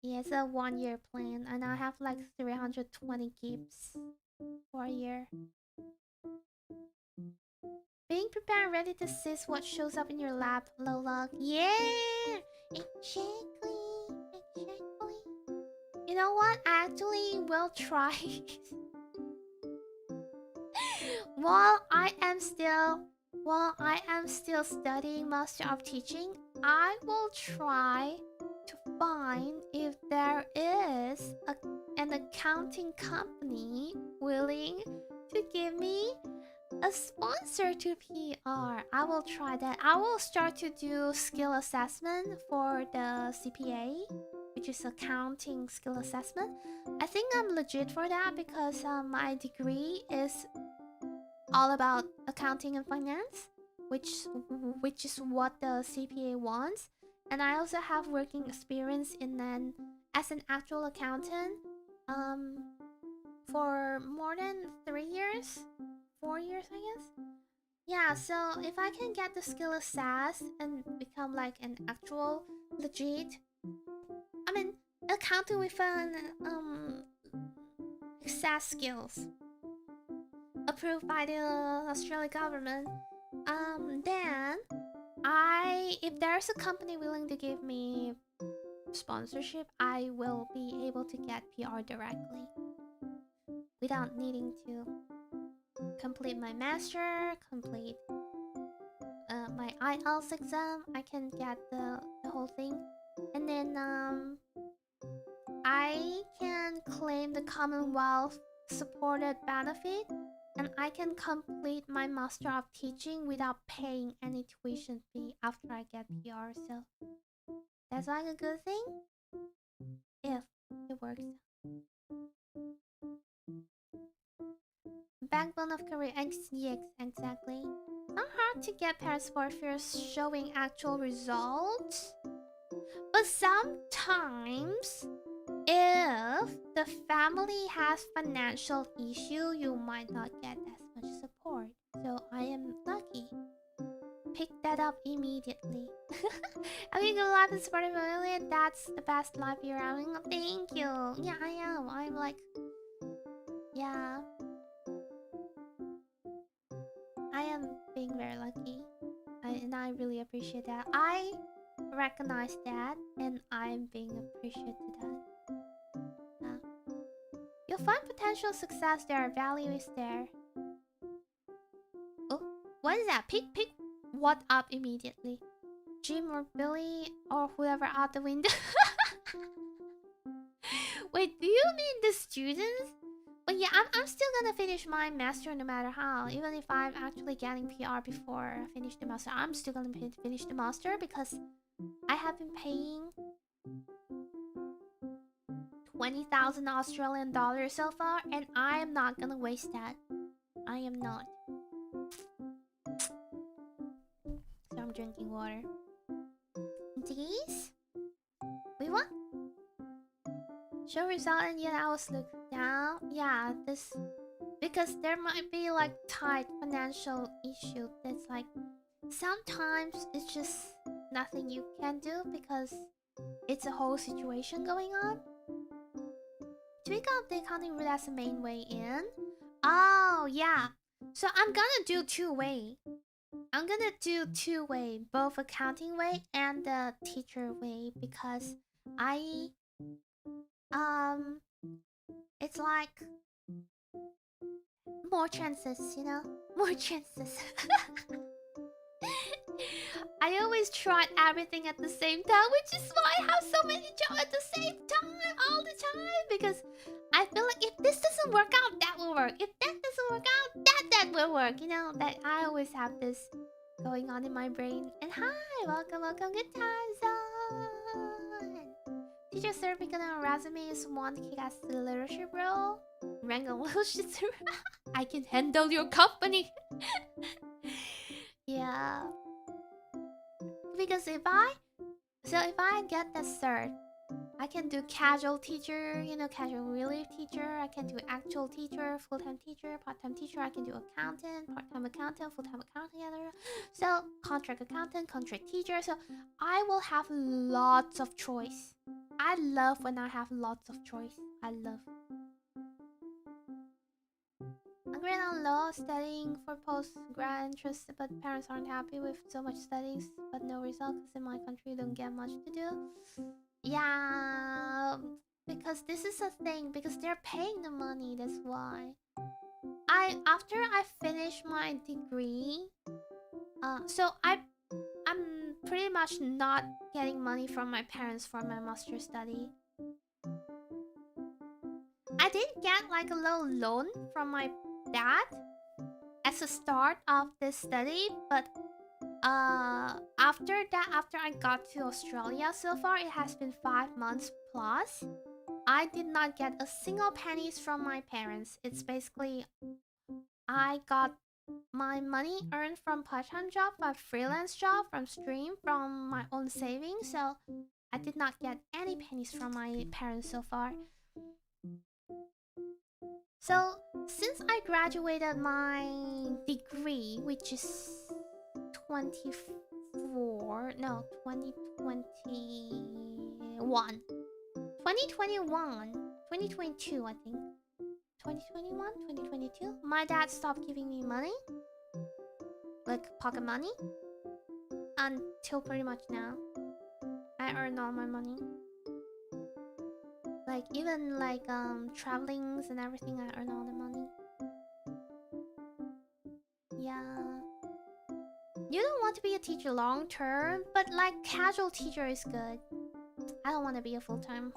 Yeah, it's a 1 year plan, and I have like 320 gigs for a year. Being prepared and ready to seize what shows up in your lap, low luck. Yeah, exactly, exactly. You know what? I actually will try. while I am still while I am still studying Master of Teaching, I will try to find if there is an accounting company willing to give me a sponsor to PR. I will try that. I will start to do skill assessment for the CPA, which is accounting skill assessment. I think I'm legit for that because my degree is all about accounting and finance, which is what the CPA wants. And I also have working experience as an actual accountant for more than 3 years, 4 years, I guess. Yeah, so if I can get the skill assessed and become like an actual legit, I mean, accounting with an SAS skills approved by the Australian government, then if there's a company willing to give me sponsorship, I will be able to get PR directly without needing to complete my master, complete my IELTS exam. I can get the whole thing, and then I can claim the Commonwealth supported benefit, and I can complete my Master of Teaching without paying any tuition fee after I get PR. So that's like a good thing if it works. Backbone of career. Yes, exactly. Not hard to get passport if you're showing actual results, but sometimes if the family has financial issue, you might not get as much support. So I am lucky. Pick that up immediately. Having a life and supporting family, that's the best life you're having. Thank you. Yeah, I am. I'm like, yeah. I am being very lucky. And I really appreciate that. I recognize that, and I'm being appreciated to that. You'll find potential success there. Value is there. Oh, what is that? Pick what up immediately? Jim or Billy or whoever out the window. Wait, do you mean the students? But yeah, I'm still gonna finish my master no matter how. Even if I'm actually getting PR before I finish the master, I'm still gonna finish the master because I have been paying 20,000 Australian dollars so far, and I am not gonna waste that. I am not. So I'm drinking water. These? Wait, what? Show result and yet I was looked down. Yeah, this because there might be like tight financial issue. That's like sometimes it's just nothing you can do because it's a whole situation going on. Tweak up the accounting route as the main way in. Oh yeah. So I'm gonna do two-way. I'm gonna do two-way, both accounting way and the teacher way, because it's like more chances, you know? More chances. I always try everything at the same time, which is why I have so many jobs at the same time all the time, because I feel like if this doesn't work out, that will work. If that doesn't work out, that will work. You know, that I always have this going on in my brain. And hi, welcome, good times. Teacher certificate on resume is one kick-ass leadership role. Rank and leadership. I can handle your company. Yeah. Because if I get the cert, I can do casual teacher, casual relief teacher. I can do actual teacher, full-time teacher, part-time teacher. I can do accountant, part-time accountant, full-time accountant. So contract accountant, contract teacher. So I will have lots of choice. I love when I have lots of choice. I love. I'm grade on law, studying for post-grad interest, but parents aren't happy with so much studies, but no result because in my country you don't get much to do. Yeah, because this is a thing, because they're paying the money, that's why. After I finish my degree, I'm pretty much not getting money from my parents for my master study. I did get like a little loan from my dad as a start of this study, but after I got to Australia, so far it has been 5 months plus. I did not get a single pennies from my parents. It's basically I got my money earned from part-time job, from freelance job, from stream, from my own savings. So I did not get any pennies from my parents so far. So since I graduated my degree, which is 2021, 2022, I think. 2021, 2022. My dad stopped giving me money, like pocket money, until pretty much now. I earned all my money. Like even like travelings and everything, I earn all the money. Yeah. You don't want to be a teacher long term, but like casual teacher is good. I don't want to be a full-time.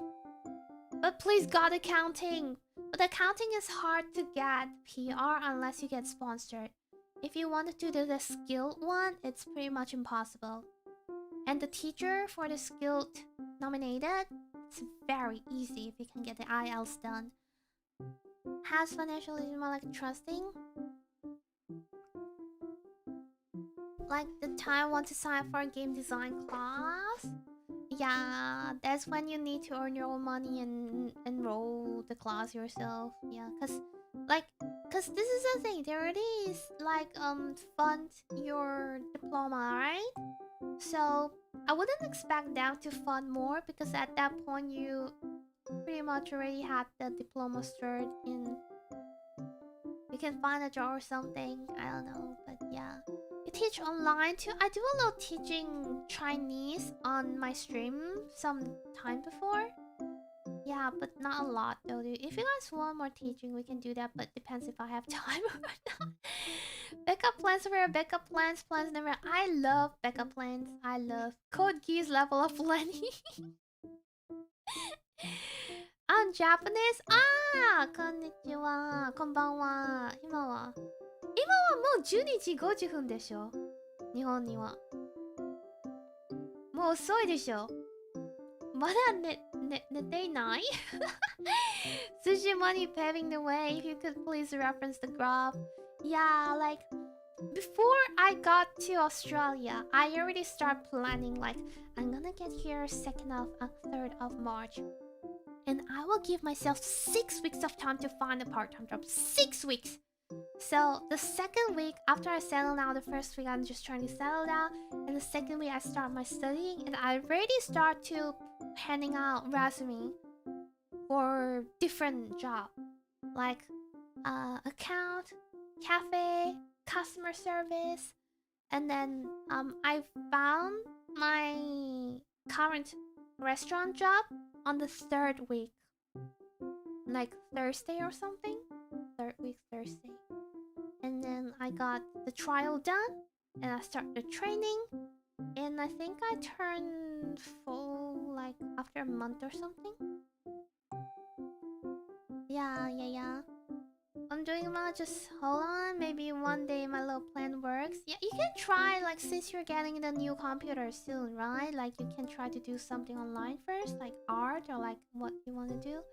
But please God, accounting. But accounting is hard to get PR unless you get sponsored. If you want to do the skilled one, it's pretty much impossible. And the teacher for the skilled nominated, it's very easy if you can get the IELTS done. Has financial is more like trusting. Like the time I want to sign up for a game design class. Yeah, that's when you need to earn your own money and enroll the class yourself. Yeah, cause this is the thing. They already like fund your diploma, right? So I wouldn't expect them to fund more because at that point you pretty much already had the diploma cert in. You can find a job or something. I don't know, but yeah. You teach online too? I do a little teaching Chinese on my stream some time before. Yeah, but not a lot though, dude. If you guys want more teaching, we can do that, but depends if I have time or not. Backup plans over backup plans, plans never. I love backup plans. I love Code Geass level of plenty. On Japanese? Ah! Konnichiwa. Konbanwa. 今はもう12時5分でしょ日本には。もう遅いでしょまだ寝ていない Sushi money paving the way. If you could please reference the graph. Yeah, like before I got to Australia, I already start planning like I'm gonna get here 2nd of 3rd of March. And I will give myself 6 weeks of time to find a part-time job. 6 weeks! So the 2nd week, after I settle down, the 1st week I'm just trying to settle down. And the 2nd week I start my studying. And I already start to handing out resume for different job. Like account, cafe, customer service. And then I found my current restaurant job on the 3rd week, like Thursday or something. 3rd week Thursday, and then I got the trial done, and I started the training, and I think I turned full like after a month or something. Yeah. doing well. Just hold on. Maybe one day my little plan works. Yeah, you can try, like, since you're getting the new computer soon, right? Like, you can try to do something online first, like art or like what you want to do.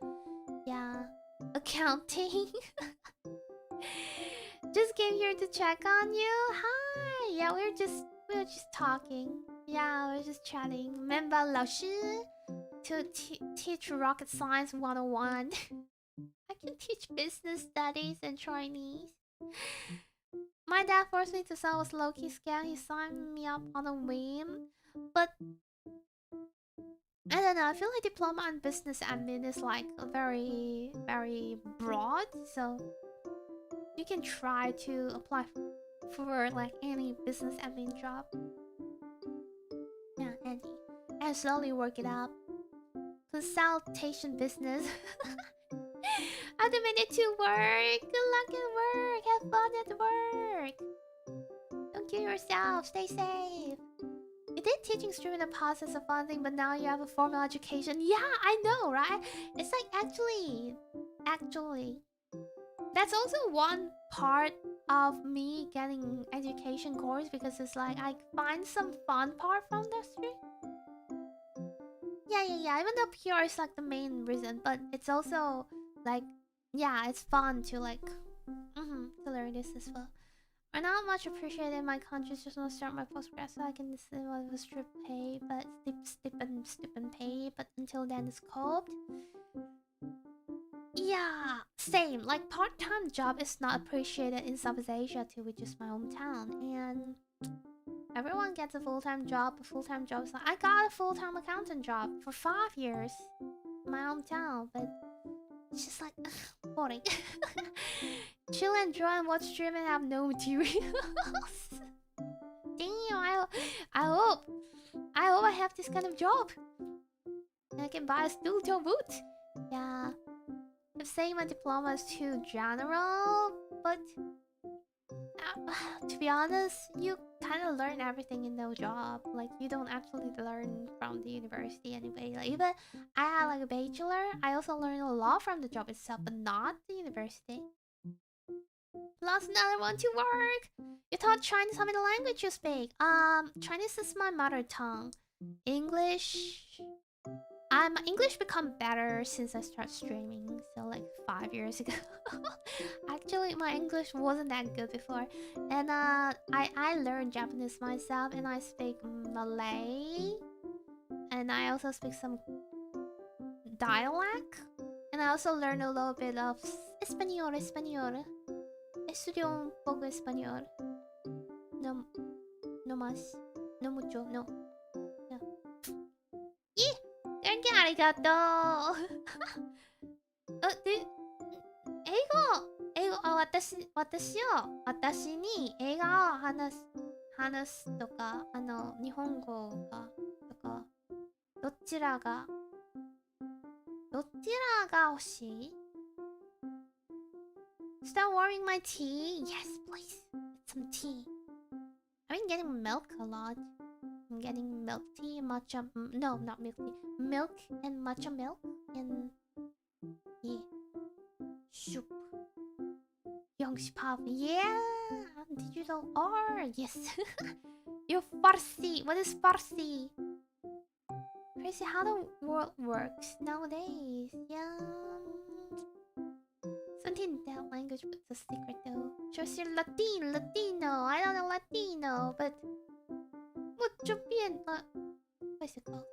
Yeah. Accounting. Just came here to check on you. Hi. Yeah, we were just talking. Yeah, we were just chatting. Remember 老师 to teach rocket science 101. I can teach business studies and Chinese. My dad forced me to sell was low-key scam. He signed me up on a whim. But I don't know, I feel like diploma and business admin is like very, very broad. So you can try to apply for like any business admin job. Yeah, any. And slowly work it up. Consultation business. How to manage to work. Good luck at work. Have fun at work. Don't kill yourself. Stay safe. You did teaching stream in the past as a fun thing, but now you have a formal education. Yeah, I know, right? It's like actually, that's also one part of me getting education course because it's like I find some fun part from the stream. Yeah. Even though PR is like the main reason, but it's also like, yeah, it's fun to like, to learn this as well. Are not much appreciated in my country. Just want to start my postgrad so I can decide what was strip pay, but stipend pay. But until then, it's coped. Yeah, same. Like part-time job is not appreciated in Southeast Asia too, which is my hometown, and everyone gets a full-time job. A full-time job is like I got a full-time accountant job for 5 years in my hometown, but it's just like boring. Chill, enjoy, and watch stream and have no materials. Damn, I hope I have this kind of job. And I can buy a studio boot. Yeah. I'm saying my diploma is too general, but to be honest, you kind of learn everything in the job. Like, you don't actually learn from the university anyway. Like, even I had like a bachelor, I also learned a lot from the job itself, but not the university. Plus another one to work. You taught Chinese. How many language you speak? Chinese is my mother tongue. English. My English become better since I start streaming. So like 5 years ago. Actually, my English wasn't that good before, and I learned Japanese myself, and I speak Malay, and I also speak some dialect, and I also learned a little bit of Espanol. Estudio un poco español. No, no más. No mucho, no. Yeah. 예! Thank you, arigato! 私に映画を話すとか、日本語が、とか、どちらが欲しい? Start warming my tea? Yes, please. Get some tea. I've been getting milk a lot. I'm getting milk tea, matcha... No, not milk tea. Milk and matcha milk. And... yeah. Soup. Youngship. Yeah! Digital art. Yes. You're Farsi. What is Farsi? Crazy how the world works nowadays. Yeah. Something in that language, but it's a secret though. Just your Latino. I don't know Latino, but mucho bien. What is it called?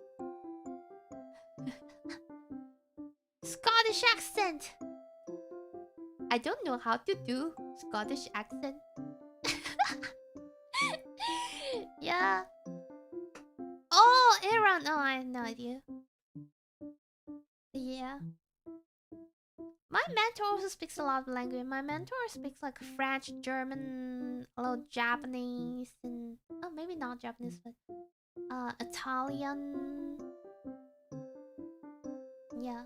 Scottish accent. I don't know how to do Scottish accent. Yeah. Oh, Iran. Oh, I have no idea. Yeah. My mentor also speaks a lot of language. My mentor speaks like French, German, a little Japanese, and oh, maybe not Japanese, but Italian. Yeah.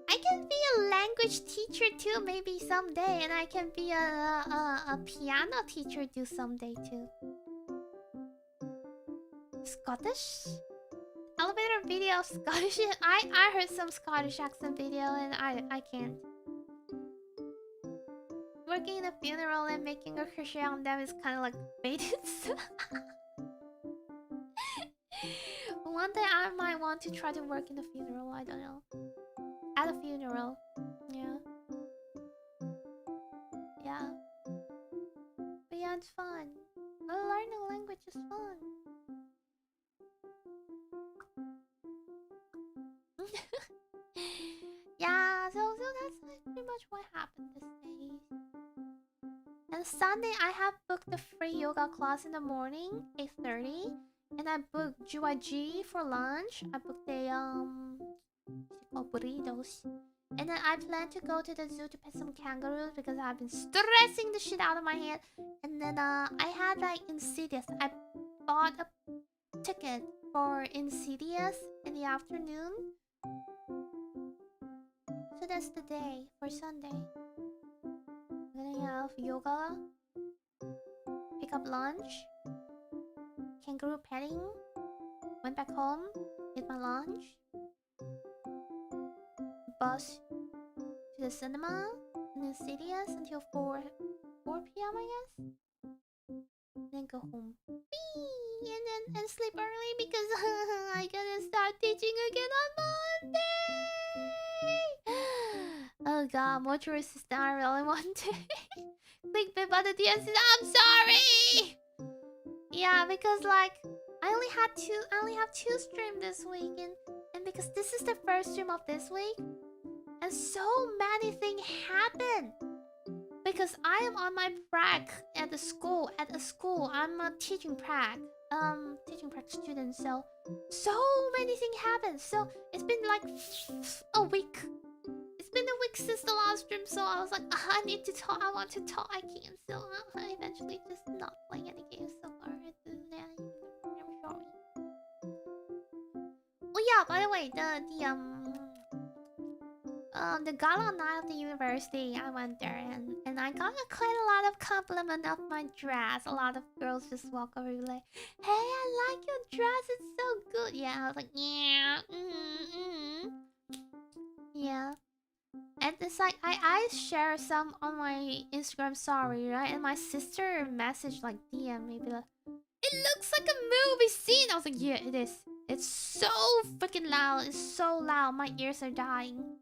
I can be a language teacher too, maybe someday, and I can be a piano teacher too someday too. Scottish? Elevator video Scottish. I heard some Scottish accent video and I can't. Working in a funeral and making a crochet on them is kind of like baited. One day I might want to try to work in a funeral. I don't know. At a funeral. Yeah. Yeah. But yeah, it's fun. Learning a language is fun. Yeah, so that's like pretty much what happened these days. And Sunday I have booked the free yoga class in the morning, 8:30. And I booked GYG for lunch. I booked a burritos. And then I plan to go to the zoo to pet some kangaroos because I've been stressing the shit out of my head. And then I had like Insidious. I bought a ticket for Insidious in the afternoon. So that's the day for Sunday. I'm gonna have yoga, pick up lunch, kangaroo petting, went back home, ate my lunch, bus to the cinema and Insidious until 4 p.m. I guess. And then go home. And then sleep early because I gotta start teaching again on Monday. Oh god, mortuary assistant, I really want to. Clickbait by the DMC. I'm sorry. Yeah, because like I only have two streams this week, and because this is the first stream of this week, and so many things happen. Because I am on my prac at the school. At a school, I'm a teaching prac student. So many things happen. So it's been like a week. It's been a week since the last stream. So I was like, I need to talk. I want to talk. I can't. So I eventually just not playing any games so far. I'm sorry. Oh yeah. By the way, the gala night of the university, I went there and I got quite a lot of compliment of my dress. A lot of girls just walk over and be like, "Hey, I like your dress. It's so good." Yeah, I was like, yeah, yeah. And it's like I share some on my Instagram story, right? And my sister messaged like DM me, be like, "It looks like a movie scene." I was like, "Yeah, it is. It's so freaking loud. It's so loud. My ears are dying."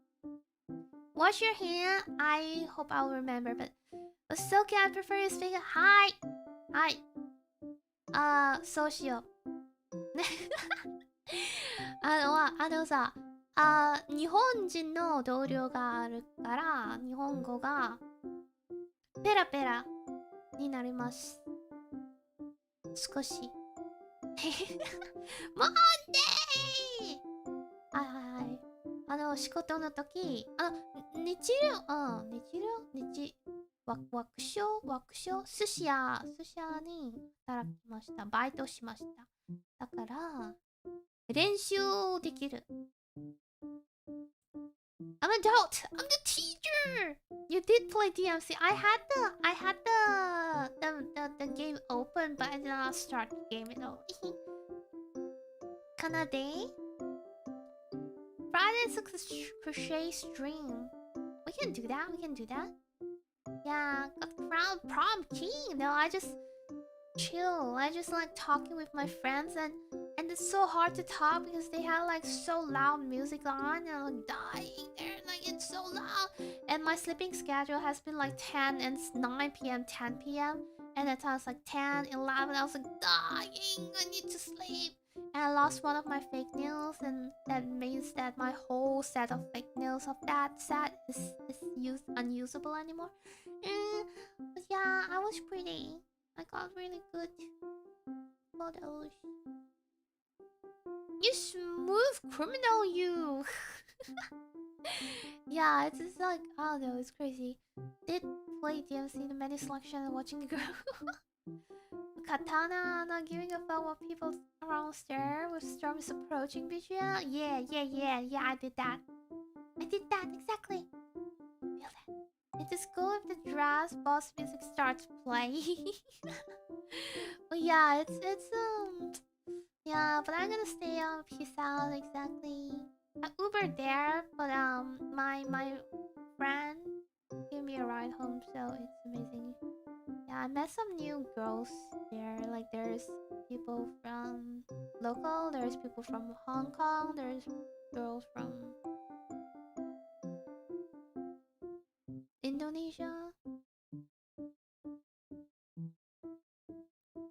Wash your hand. I hope I'll remember, but Soki, I prefer you speak. Hi. Hi. そうしよう。さ、日本人の同僚があるから、日本語がペラペラになります。少し。もんでー。はい。仕事の時、日料、寿司屋に働きました。バイトしました。だから、練習できる。I'm an adult. I'm the teacher. You did play DMC. I had the game open, but I did not start the game at all. Kanade? Friday's crochet stream. We can do that. Yeah, got crowned prom king. No, I just chill. I just like talking with my friends and it's so hard to talk because they have like so loud music on and I'm like dying there. Like it's so loud. And my sleeping schedule has been like 10 and 9 p.m., 10 p.m. And at times like 10, 11. I was like dying. I need to sleep. And I lost one of my fake nails, and that means that my whole set of fake nails of that set is unusable anymore. But yeah, I was pretty. I got really good photos. You smooth criminal, you. Yeah, it's just like, I don't know, it's crazy. Did play DMC the menu selection and watching a girl. Katana not giving a fuck what people around stare with storm is approaching BGL. Yeah, I did that. Exactly. Feel that. It is cool if the dress boss music starts playing. But yeah, it's Yeah, but I'm gonna stay on Peace Out exactly. I Ubered there, but my friend gave me a ride home, so it's amazing. Yeah, I met some new girls there. Like there's people from local, there's people from Hong Kong, there's girls from Indonesia.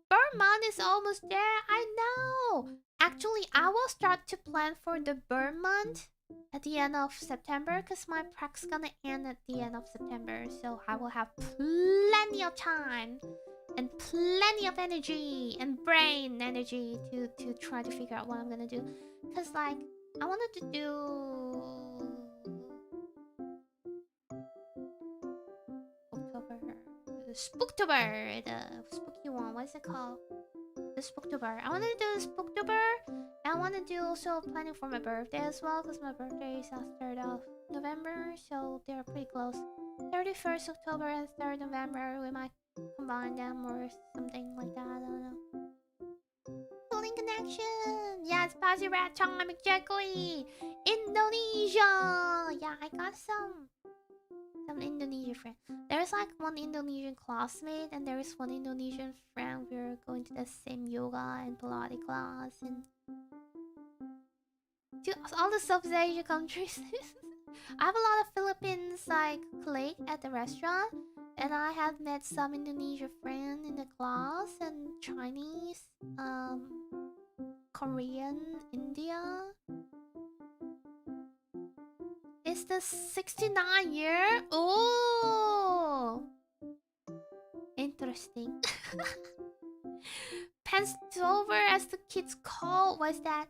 Burn is almost there. I know. Actually, I will start to plan for the burn month at the end of September because my prac's gonna end at the end of September. So I will have plenty of time and plenty of energy and brain energy to try to figure out what I'm gonna do. Because, like, I wanted to do October, Spooktober, the spooky one. What is it called? The Spooktober. I want to do the Spooktober. I want to do also planning for my birthday as well, because my birthday is on 3rd of November, so they're pretty close. 31st October and 3rd November, we might combine them or something like that. I don't know. Pulling connection. Yes, Pazi Rat time exactly. Indonesia. Yeah, I got some Indonesian friend. There's like one Indonesian classmate and there is one Indonesian friend. We're going to the same yoga and Pilates class and to all the Southeast Asia countries. I have a lot of Philippines like colleague at the restaurant, and I have met some Indonesian friend in the class and Chinese, Korean, India. It's the 69 year. Oh, interesting. Penstover, as the kids call. What's that?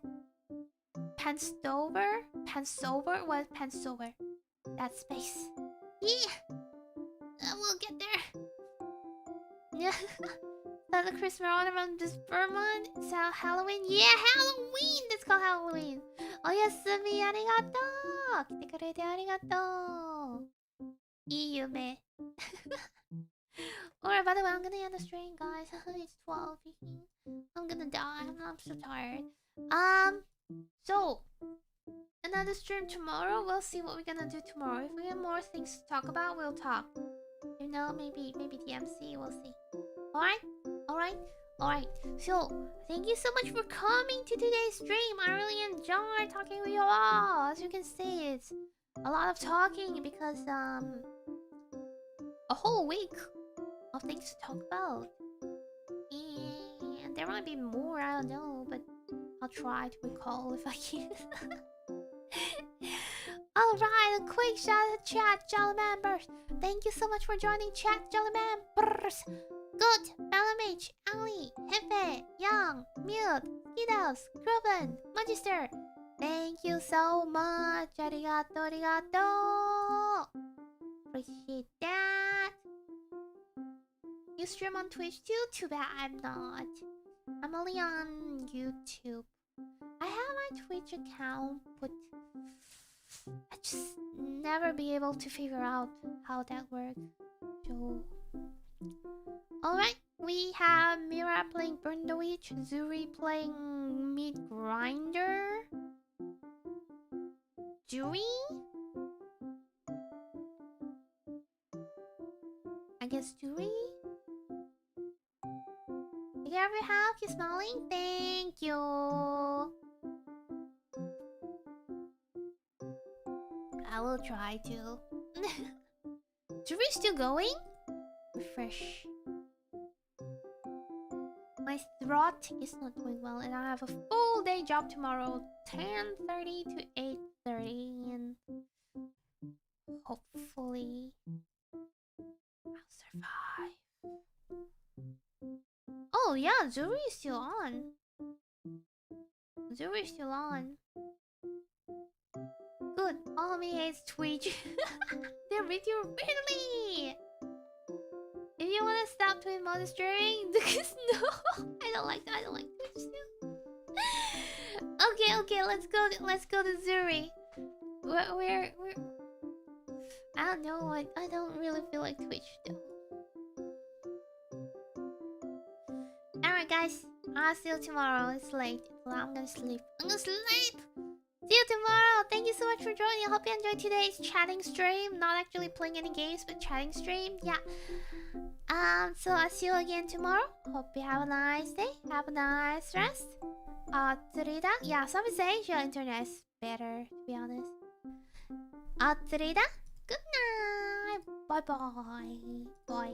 Penstover? Penstover? What? Penstover? That space. Yeah, we'll get there. Yeah. That's the Christmas around this Vermont. It's Halloween. Yeah, Halloween. Let's go Halloween. Oh yes, Sumi, arigato. 来てくれてありがとう。いい夢。Alright, by the way, I'm gonna end the stream, guys. It's 12. I'm gonna die. I'm so tired. So another stream tomorrow. We'll see what we're gonna do tomorrow. If we have more things to talk about, we'll talk. You know, maybe DMC. We'll see. Alright. So thank you so much for coming to today's stream. I really enjoyed talking with you all. As you can see, it's a lot of talking because a whole week of things to talk about. And there might be more, I don't know, but I'll try to recall if I can. Alright, a quick shout out to chat, Jolly Members. Thank you so much for joining chat, Jolly Members. Good, Balamage, Ali, Hefe, Young, Mute, Kiddos, Groven, Magister. Thank you so much. Arigato. Appreciate that. You stream on Twitch too? Too bad I'm not. I'm only on YouTube. I have my Twitch account, but I just never be able to figure out how that works. So, alright, we have Mira playing Burn the Witch, Zuri playing Meat Grinder. Zuri? I guess Zuri? Take care of your health, you smiling? Thank you. I will try to. Zuri's still going? Refresh. My throat is not doing well and I have a full day job tomorrow, 10:30 to 8:30, and hopefully I'll survive. Oh yeah, Zuri is still on. Zuri is still on. Good. All me hates Twitch. They're with you readily. If you wanna stop Twitch monitoring, because no, I don't like Twitch too. Okay, let's go to Zuri. Where I don't know, I don't really feel like Twitch though. Alright guys, I'll see you tomorrow. It's late. Well, I'm gonna sleep. I'm gonna sleep! See you tomorrow! Thank you so much for joining. I hope you enjoyed today's chatting stream. Not actually playing any games, but chatting stream. Yeah. So I'll see you again tomorrow. Hope you have a nice day. Have a nice rest. Trida? Yeah, some say your internet is better, to be honest. Trida? Good night. Bye bye. Bye.